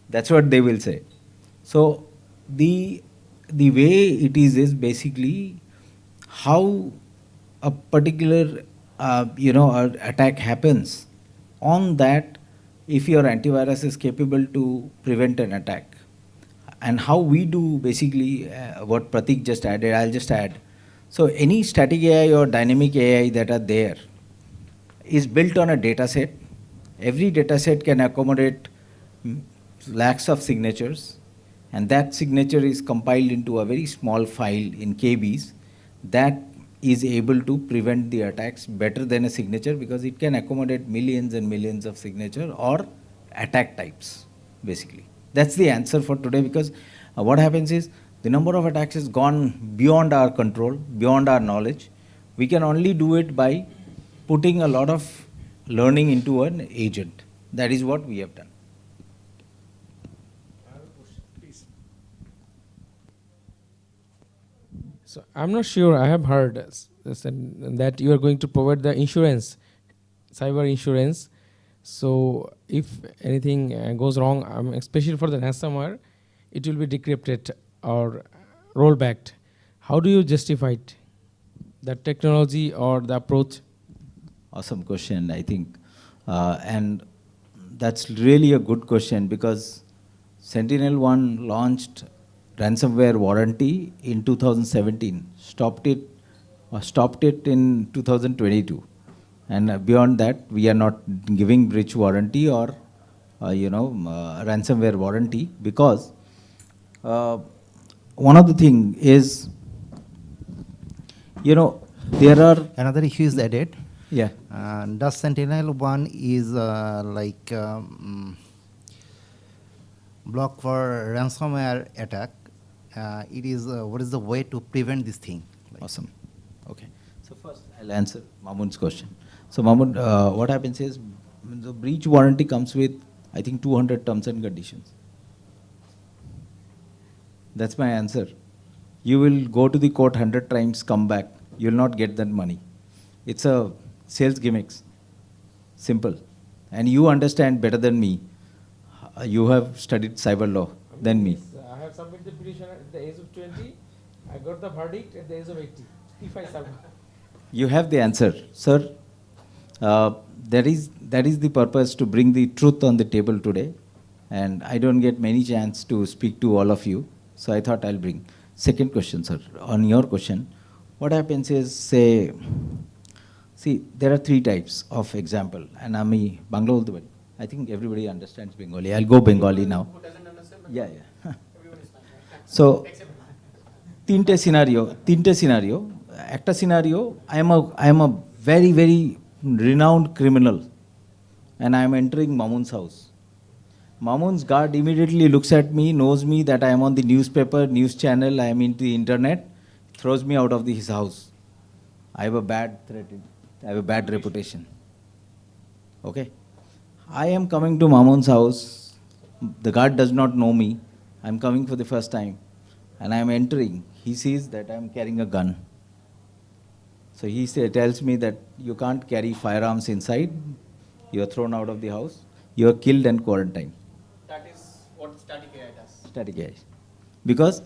Speaker 3: That's what they will say. So the way it is basically how a particular attack happens. On that, if your antivirus is capable to prevent an attack. And how we do basically what Prateek just added, I'll just add. So any static AI or dynamic AI that are there is built on a data set. Every data set can accommodate lakhs of signatures, and that signature is compiled into a very small file in KBs that is able to prevent the attacks better than a signature, because it can accommodate millions and millions of signature or attack types, basically. That's the answer for today, because what happens is the number of attacks has gone beyond our control, beyond our knowledge. We can only do it by putting a lot of learning into an agent. That is what we have done.
Speaker 4: So I'm not sure. I have heard that you are going to provide the insurance, cyber insurance. So if anything goes wrong, especially for the ransomware, it will be decrypted or rollbacked. How do you justify it? The technology or the approach?
Speaker 3: Awesome question, I think. And that's really a good question, because Sentinel One launched ransomware warranty in 2017, stopped it in 2022. And beyond that, we are not giving breach warranty or ransomware warranty, because one of the thing is, there are
Speaker 8: Another issue is added.
Speaker 3: yeah.
Speaker 8: Does Sentinel One is block for ransomware attack? It is what is the way to prevent this thing?
Speaker 3: Awesome. Okay. So first, I'll answer Mamun's question. So Mamun, what happens is, the breach warranty comes with, I think, 200 terms and conditions. That's my answer. You will go to the court 100 times, come back. You will not get that money. It's a sales gimmicks. Simple. And you understand better than me. You have studied cyber law than me.
Speaker 4: I have submitted the petition at the age of 20. I got the verdict at the age of 80. If I submit.
Speaker 3: You have the answer, sir. That is the purpose, to bring the truth on the table today. And I don't get many chance to speak to all of you. So I thought I'll bring. Second question, sir. On your question, what happens is, see, there are 3 types of example. And I'm Bangla. I think everybody understands Bengali. I'll go Bengali now. Yeah. So, tinte scenario. একটা scenario, I am a very, very renowned criminal, and I am entering Mamun's house. Mamun's guard immediately looks at me, knows me that I am on the newspaper, news channel, I am into the internet, throws me out of his house. I have a bad reputation. Okay? I am coming to Mamun's house. The guard does not know me. I am coming for the first time, and I am entering. He sees that I am carrying a gun. So he tells me that you can't carry firearms inside. You are thrown out of the house. You are killed and quarantined.
Speaker 2: That is what static AI does.
Speaker 3: Static AI. Because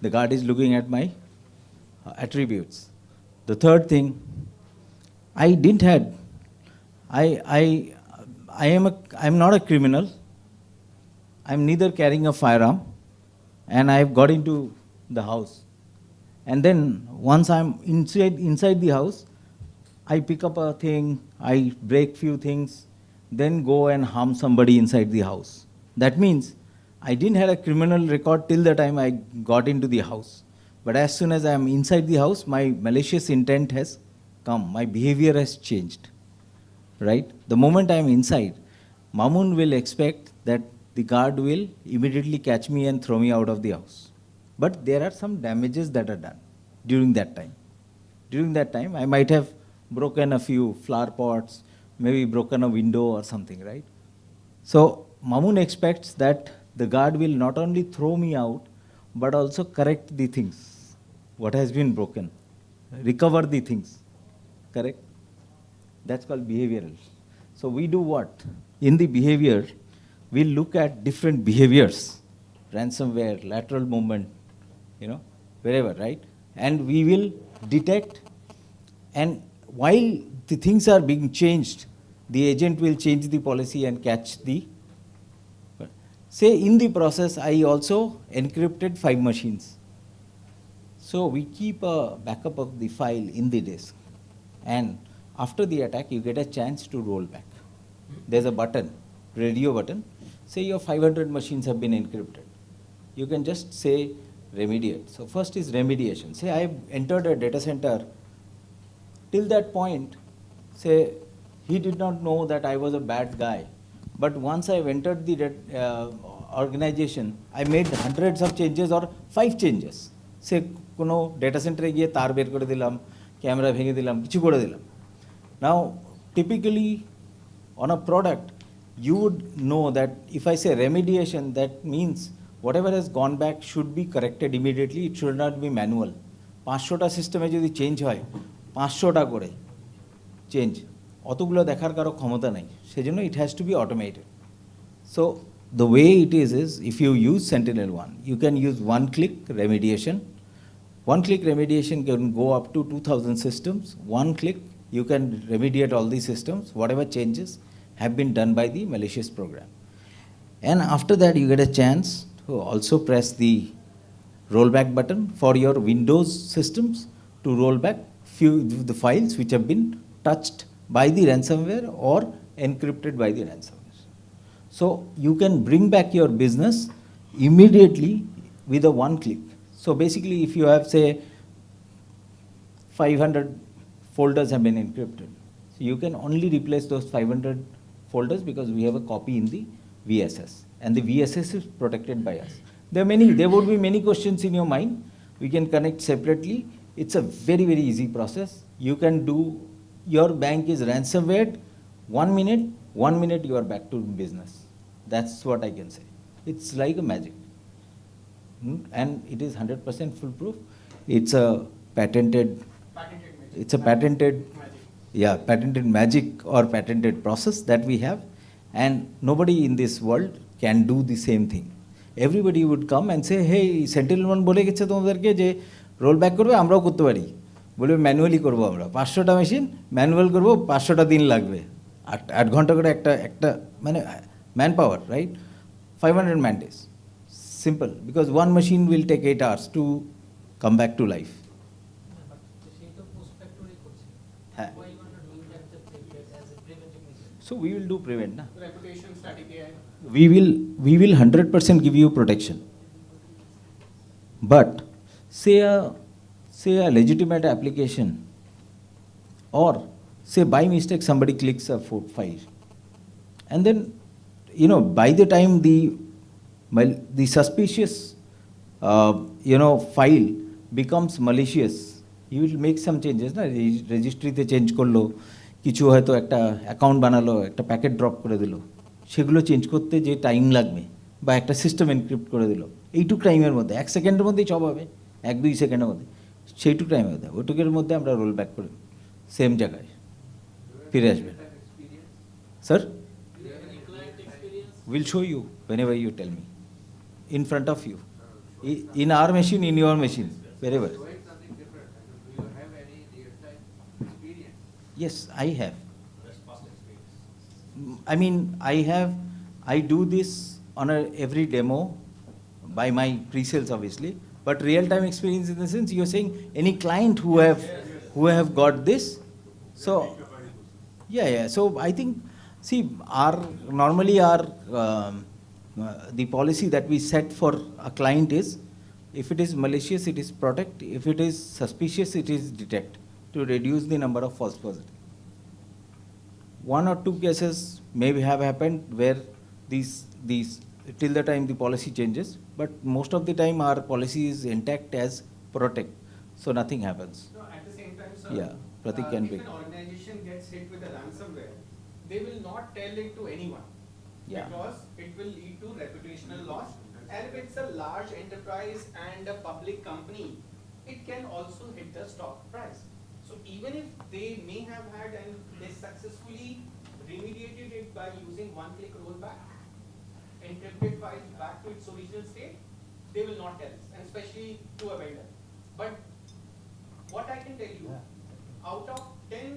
Speaker 3: the guard is looking at my attributes. The third thing, I'm not a criminal. I'm neither carrying a firearm, and I've got into the house. And then once I'm inside the house, I pick up a thing, I break few things, then go and harm somebody inside the house. That means I didn't have a criminal record till the time I got into the house. But as soon as I am inside the house, my malicious intent has come. My behavior has changed. Right? The moment I am inside, Mamun will expect that the guard will immediately catch me and throw me out of the house. But there are some damages that are done during that time. During that time, I might have broken a few flower pots, maybe broken a window or something, right? So Mamun expects that the guard will not only throw me out, but also correct the things, what has been broken, recover the things, correct? That's called behavioral. So we do what? In the behavior, we look at different behaviors, ransomware, lateral movement, wherever, right? And we will detect, and while the things are being changed, the agent will change the policy and catch the, say in the process, I also encrypted 5 machines. So we keep a backup of the file in the disk. And after the attack, you get a chance to roll back. There's a button, radio button. Say your 500 machines have been encrypted. You can just say remediate. So first is remediation. Say I entered a data center. Till that point, say he did not know that I was a bad guy. But once I've entered the organization, I made hundreds of changes or 5 changes. Say কোনো data center এ গিয়ে তার বের করে দিলাম, camera ভেঙে দিলাম, কিছু করে দিলাম. Now, typically on a product, you would know that if I say remediation, that means whatever has gone back should be corrected immediately. It should not be manual. 500টা সিস্টেমে যদি চেঞ্জ হয় 500টা করে চেঞ্জ অতগুলো দেখার কারো ক্ষমতা নাই, সেজন্য it has to be automated. So the way it is if you use SentinelOne, you can use one-click remediation. One-click remediation can go up to 2,000 systems. One click, you can remediate all these systems. Whatever changes have been done by the malicious program. And after that, you get a chance to also press the rollback button for your Windows systems to roll back few the files which have been touched by the ransomware or encrypted by the ransomware. So you can bring back your business immediately with a one click. So basically, if you have, say, 500 folders have been encrypted, so you can only replace those 500 folders because we have a copy in the VSS, and the VSS is protected by us. There would be many questions in your mind. We can connect separately. It's a very, very easy process. You can do, your bank is ransomware, 1 minute you are back to business. That's what I can say. It's like a magic. And it is 100% foolproof. It's a patented magic or patented process that we have, and nobody in this world can do the same thing. Everybody would come and say, hey, Sentinel One বলে গেছে তোমাদেরকে যে roll back করবে, আমরাও করতে পারি, বলবে manually করবো আমরা, 500টা মেশিন ম্যানুয়াল করবো, 500টা দিন লাগবে, 8 ঘন্টা করে একটা মানে man power, right? 500 man days. Simple, because one machine will take 8 hours to come back to life. So we will do prevent, na?
Speaker 2: Reputation strategy.
Speaker 3: We will 100% give you protection. But say a legitimate application, or say by mistake somebody clicks a file, and then by the time the suspicious file becomes malicious, you will make some changes, na? Registry te change করলো, কিছু হয়তো একটা account বানালো, একটা packet drop করে দিল, সেগুলো change করতে যে টাইম লাগবে, বা একটা সিস্টেম এনক্রিপ্ট করে দিল, এইটুক টাইমের মধ্যে 1 সেকেন্ডের মধ্যেই সব হবে, 1-2 সেকেন্ডের মধ্যে, সেইটুক টাইমের মধ্যে, ওইটুকের মধ্যে আমরা রোল ব্যাক করে সেম জায়গায় ফিরে আসবে। Sir, we'll show you whenever you tell me, in front of you, in our machine, in your machine, wherever. Yes, I have. I mean, I do this on every demo by my pre-sales, obviously, but real-time experience in the sense you're saying any client who have got this. So, yeah. So I think, see, normally the policy that we set for a client is, if it is malicious, it is protect. If it is suspicious, it is detect, to reduce the number of false positives. 1 or 2 cases may have happened where these till the time the policy changes, but most of the time our policy is intact as protect, so nothing happens.
Speaker 2: No, at the same time, sir,
Speaker 3: Yeah, Prateek can
Speaker 2: if
Speaker 3: be.
Speaker 2: an organization gets hit with a ransomware, they will not tell it to anyone,
Speaker 3: Yeah.
Speaker 2: because it will lead to reputational loss. And if it's a large enterprise and a public company, it can also hit the stock price. So even if they may have had and they successfully remediated it by using one-click rollback, encrypted files back to its original state, they will not tell us, and especially to a vendor. But what I can tell you, out of 10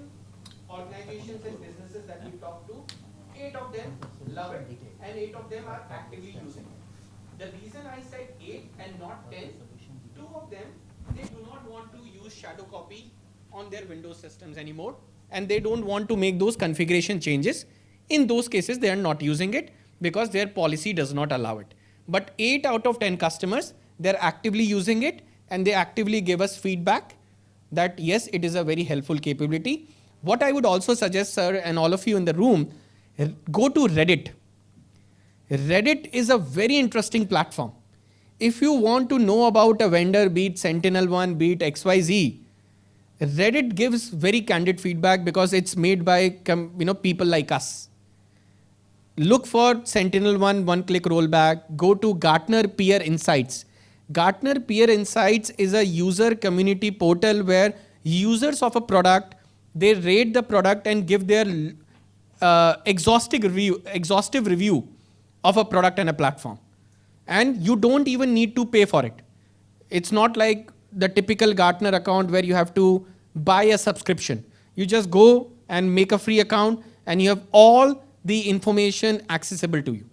Speaker 2: organizations and businesses that we talk to, 8 of them love it and 8 of them are actively using it. The reason I said 8 and not 10, 2 of them, they do not want to use shadow copy on their Windows systems anymore and they don't want to make those configuration changes. In those cases, they are not using it because their policy does not allow it. But 8 out of 10 customers, they're actively using it and they actively give us feedback that yes, it is a very helpful capability. What I would also suggest, sir, and all of you in the room, go to Reddit. Reddit is a very interesting platform. If you want to know about a vendor, be it SentinelOne, be it XYZ, Reddit gives very candid feedback because it's made by people like us. Look for SentinelOne one-click rollback. Go to Gartner Peer Insights. Gartner Peer Insights is a user community portal where users of a product, they rate the product and give their exhaustive review of a product and a platform. And you don't even need to pay for it. It's not like the typical Gartner account where you have to buy a subscription. You just go and make a free account and you have all the information accessible to you.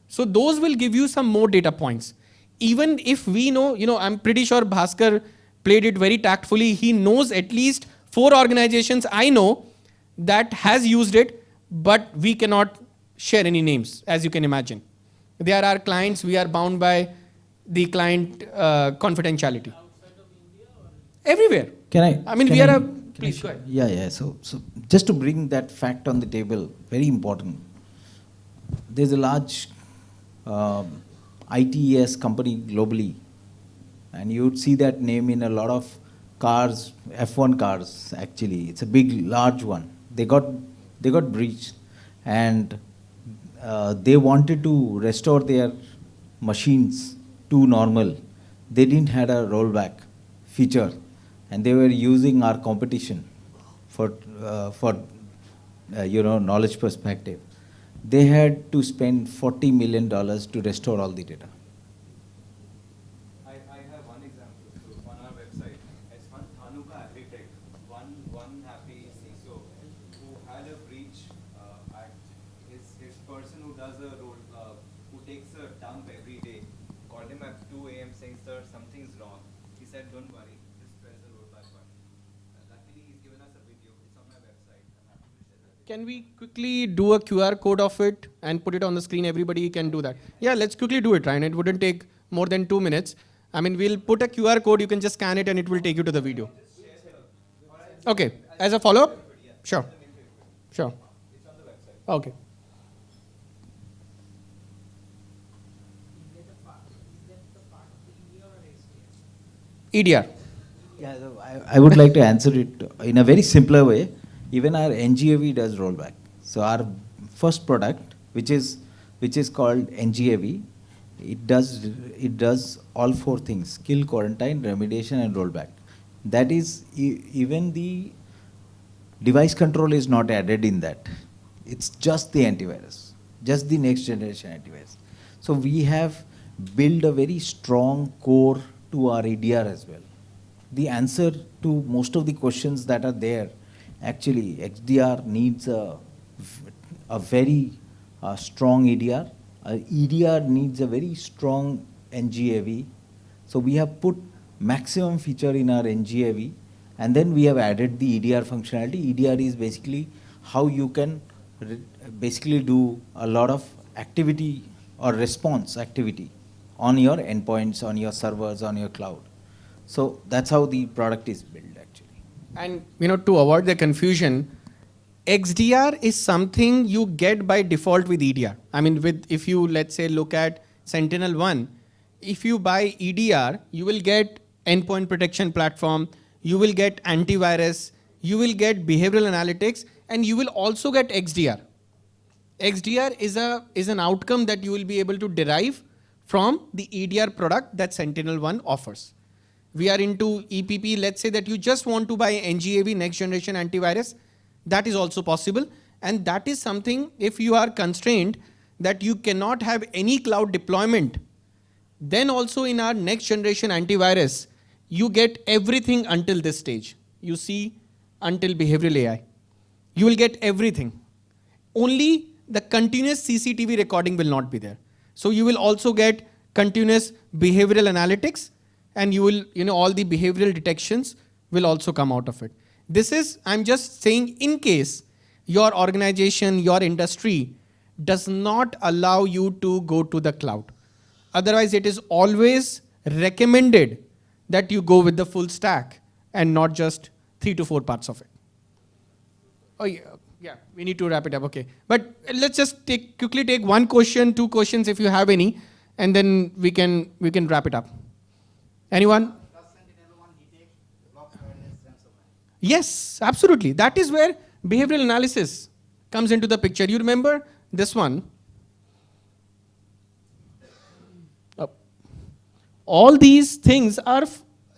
Speaker 2: So those will give you some more data points. Even if we know, I'm pretty sure Bhaskar played it very tactfully. He knows at least 4 organizations I know that has used it, but we cannot share any names, as you can imagine. They are our clients. We are bound by the client confidentiality. Everywhere. Please go ahead.
Speaker 3: Yeah. So just to bring that fact on the table, very important. There's a large ITES company globally, and you would see that name in a lot of cars, F1 cars. Actually, it's a big, large one. They got breached, and they wanted to restore their machines to normal. They didn't have a rollback feature, and they were using our competition for knowledge perspective. They had to spend $40 million to restore all the data.
Speaker 9: I have one example. So on our website, it's one Dhanuka architect, one happy CISO who had a breach at his person who does who takes a dump every day, called him at 2 a.m. saying, "Sir, something's wrong." He said, "Don't worry, just press the rollback button." Luckily, he's given us a video. It's on my website. I'm happy to share that.
Speaker 2: Can we quickly do a QR code of it and put it on the screen? Everybody can do that. Yeah, let's quickly do it, Ryan. It wouldn't take more than 2 minutes. We'll put a QR code. You can just scan it and it will take you to the video. Okay. As a follow-up? Sure.
Speaker 9: It's on the website.
Speaker 2: Okay. EDR.
Speaker 3: Yeah, so I would like to answer it in a very simpler way. Even our NGAV does rollback. So our first product, which is called NGAV, it does all 4 things: kill, quarantine, remediation, and rollback. That is, even the device control is not added in that. It's just the antivirus, just the next generation antivirus. So we have built a very strong core to our EDR as well. The answer to most of the questions that are there, actually, XDR needs a very strong EDR. EDR needs a very strong NGAV. So we have put maximum feature in our NGAV, and then we have added the EDR functionality. EDR is basically how you can basically do a lot of activity or response activity on your endpoints, on your servers, on your cloud. So that's how the product is built actually.
Speaker 2: And to avoid the confusion, XDR is something you get by default with EDR. If you, let's say, look at Sentinel One, if you buy EDR, you will get endpoint protection platform, you will get antivirus, you will get behavioral analytics, and you will also get XDR. XDR is an outcome that you will be able to derive from the EDR product that Sentinel One offers. We are into EPP. Let's say that you just want to buy NGAV, next generation antivirus. That is also possible. And that is something, if you are constrained that you cannot have any cloud deployment, then also in our next generation antivirus, you get everything until this stage. You see, until behavioral AI. You will get everything. Only the continuous CCTV recording will not be there. So you will also get continuous behavioral analytics, and you will, all the behavioral detections will also come out of it. This is, I'm just saying, in case your organization, your industry does not allow you to go to the cloud. Otherwise, it is always recommended that you go with the full stack and not just 3 to 4 parts of it. Oh yeah, we need to wrap it up, okay. But let's just quickly take 1 question, 2 questions if you have any, and then we can wrap it up. Anyone?
Speaker 8: Does SentinelOne detect block awareness ransomware?
Speaker 2: Yes, absolutely. That is where behavioral analysis comes into the picture. You remember this one? All these things are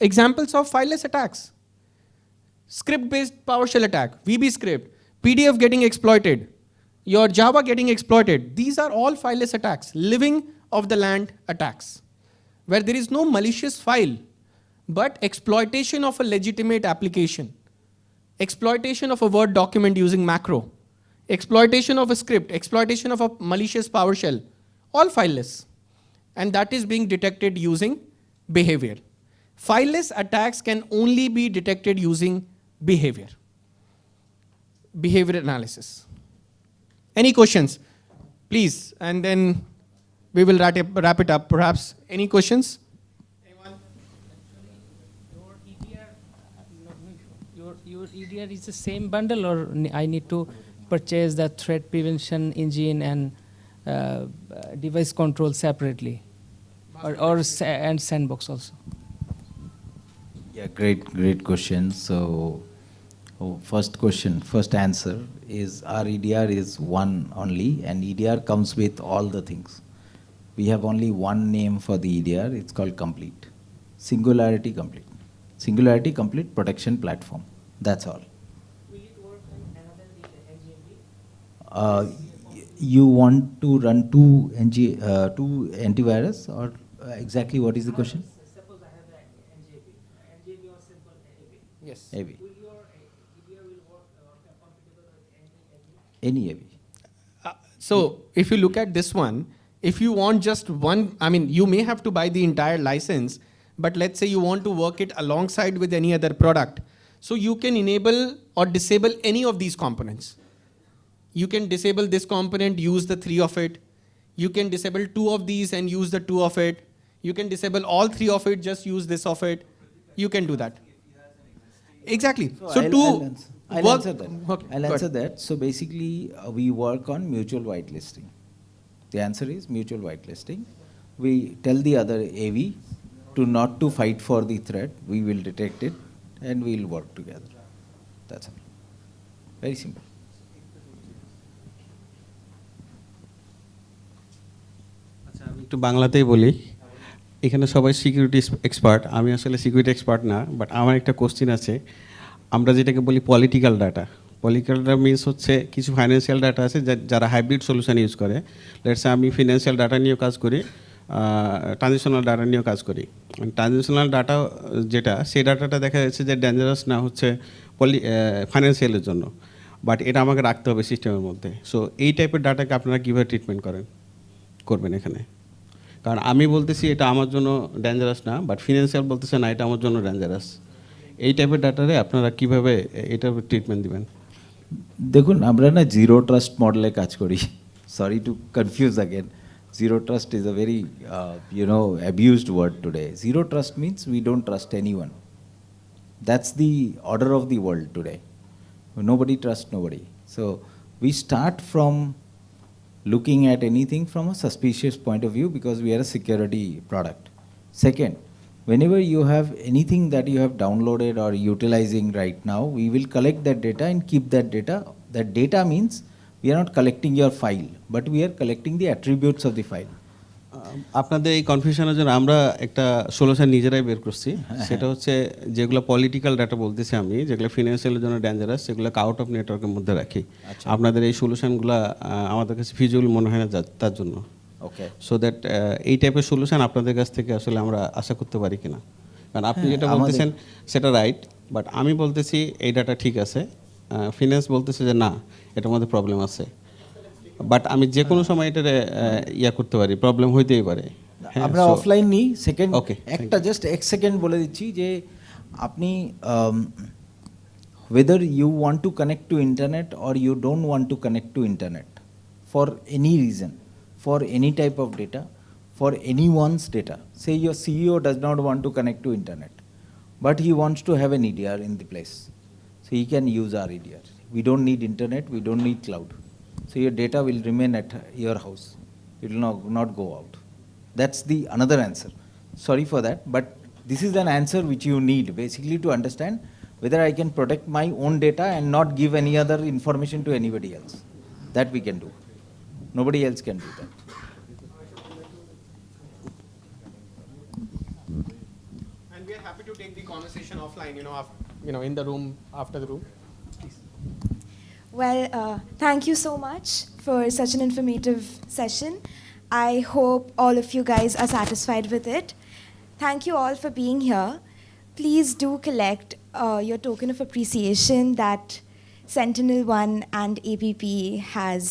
Speaker 2: examples of fileless attacks. Script-based PowerShell attack, VB script, PDF getting exploited, your Java getting exploited. These are all fileless attacks, living off the land attacks, where there is no malicious file, but exploitation of a legitimate application, exploitation of a Word document using macro, exploitation of a script, exploitation of a malicious PowerShell, all fileless. And that is being detected using behavior. Fileless attacks can only be detected using behavior analysis. Any questions? Please, and then we will wrap it up. Perhaps any questions?
Speaker 10: Your EDR is the same bundle, or I need to purchase the threat prevention engine and device control separately, and sandbox also?
Speaker 3: Yeah, great question. So, first answer is our EDR is one only, and EDR comes with all the things. We have only one name for the EDR. It's called Complete. Singularity Complete. Singularity Complete Protection Platform. That's all.
Speaker 10: Will it work on another NGMV?
Speaker 3: You want to run two antivirus, or exactly what is the question?
Speaker 10: Suppose I have an NGMV or simple AV.
Speaker 2: Yes.
Speaker 3: AV.
Speaker 10: Will your EDR will work compatible with any AV?
Speaker 3: Any AV.
Speaker 2: So if you look at this one, if you want just one, you may have to buy the entire license, but let's say you want to work it alongside with any other product. So you can enable or disable any of these components. You can disable this component, use the 3 of it. You can disable 2 of these and use the 2 of it. You can disable all 3 of it, just use this of it. You can do that. Exactly. So
Speaker 3: I'll answer that.
Speaker 2: Okay,
Speaker 3: I'll answer that. So basically, we work on mutual whitelisting. The answer is mutual whitelisting. We tell the other AV to not to fight for the threat. We will detect it, and we'll work together. That's all. Very simple.
Speaker 11: আচ্ছা, আমি একটু বাংলাতেই বলি। এখানে সবাই security expert, আমি আসলে security expert না, বাট আমার একটা কোশ্চেন আছে। আমরা যেটাকে বলি political data, political data means হচ্ছে কিছু ফাইন্যান্সিয়াল ডাটা আছে যারা হাইব্রিড সলিউশন ইউজ করে। লেটস আমি ফিনান্সিয়াল ডাটা নিয়েও কাজ করি, ট্রানজিশনাল ডাটা নিয়েও কাজ করি। ট্রানজিশনাল ডাটা যেটা, সেই ডাটাটা দেখা যাচ্ছে যে ডেঞ্জারাস না হচ্ছে ফাইন্যান্সিয়ালের জন্য, বাট এটা আমাকে রাখতে হবে সিস্টেমের মধ্যে। সো এই টাইপের ডাটাকে আপনারা কীভাবে ট্রিটমেন্ট করবেন এখানে? কারণ আমি বলতেছি এটা আমার জন্য ডেঞ্জারাস না, বাট ফিনান্সিয়াল বলতেছে না এটা আমার জন্য ডেঞ্জারাস। এই টাইপের ডাটারে আপনারা কীভাবে এটার ট্রিটমেন্ট দিবেন?
Speaker 3: দেখুন, আমরা না জিরো ট্রাস্ট মডেলে কাজ করি। Sorry to confuse again. Zero trust is a very, abused word today. Zero trust means we don't trust anyone. That's the order of the world today. Nobody trusts nobody. So we start from looking at anything from a suspicious point of view because we are a security product. Second, whenever you have anything that you have downloaded or utilizing right now, we will collect that data and keep that data. That data means we are not collecting your file, but we are collecting the attributes of the file.
Speaker 11: আপনাদের এই কনফিউশনের জন্য আমরা একটা solution নিজেরাই বের করছি। সেটা হচ্ছে যেগুলো পলিটিক্যাল ডাটা বলতেছি আমি, যেগুলো ফিনান্সিয়ালের জন্য ডেঞ্জারাস, সেগুলোকে আউট অফ নেটওয়ার্কের মধ্যে রাখি। আপনাদের এই সলিউশনগুলো আমাদের কাছে ফিজিবল মনে হয় না তার জন্য। ওকে, সো দ্যাট এই টাইপের সলিউশন আপনাদের কাছ থেকে আসলে আমরা আশা করতে পারি কিনা? কারণ আপনি যেটা বলতেছেন সেটা রাইট, বাট আমি বলতেছি এই ডাটা ঠিক আছে, ফিনান্স বলতেছে যে না এটার মধ্যে প্রবলেম আছে, বাট আমি যে কোনো সময় এটা ইয়া করতে পারি, প্রবলেম হইতেই পারে।
Speaker 3: আমরা অফলাইন নিই সেকেন্ড
Speaker 11: Okay,
Speaker 3: একটা জাস্ট এক সেকেন্ড বলে দিচ্ছি যে আপনি whether you want to connect to internet or you don't want to connect to internet for any reason, for any type of data, for anyone's data. Say your CEO does not want to connect to internet, but he wants to have an EDR in the place. So he can use our EDR. We don't need internet, we don't need cloud. So your data will remain at your house. It will not go out. That's the another answer. Sorry for that, but this is an answer which you need basically to understand whether I can protect my own data and not give any other information to anybody else. That we can do. Nobody else can do that.
Speaker 2: And we are happy to take the conversation offline, in the room, after the room. Please.
Speaker 1: Well, thank you so much for such an informative session. I hope all of you guys are satisfied with it. Thank you all for being here. Please do collect your token of appreciation that SentinelOne and APP has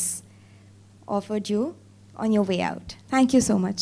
Speaker 1: offered you on your way out. Thank you so much.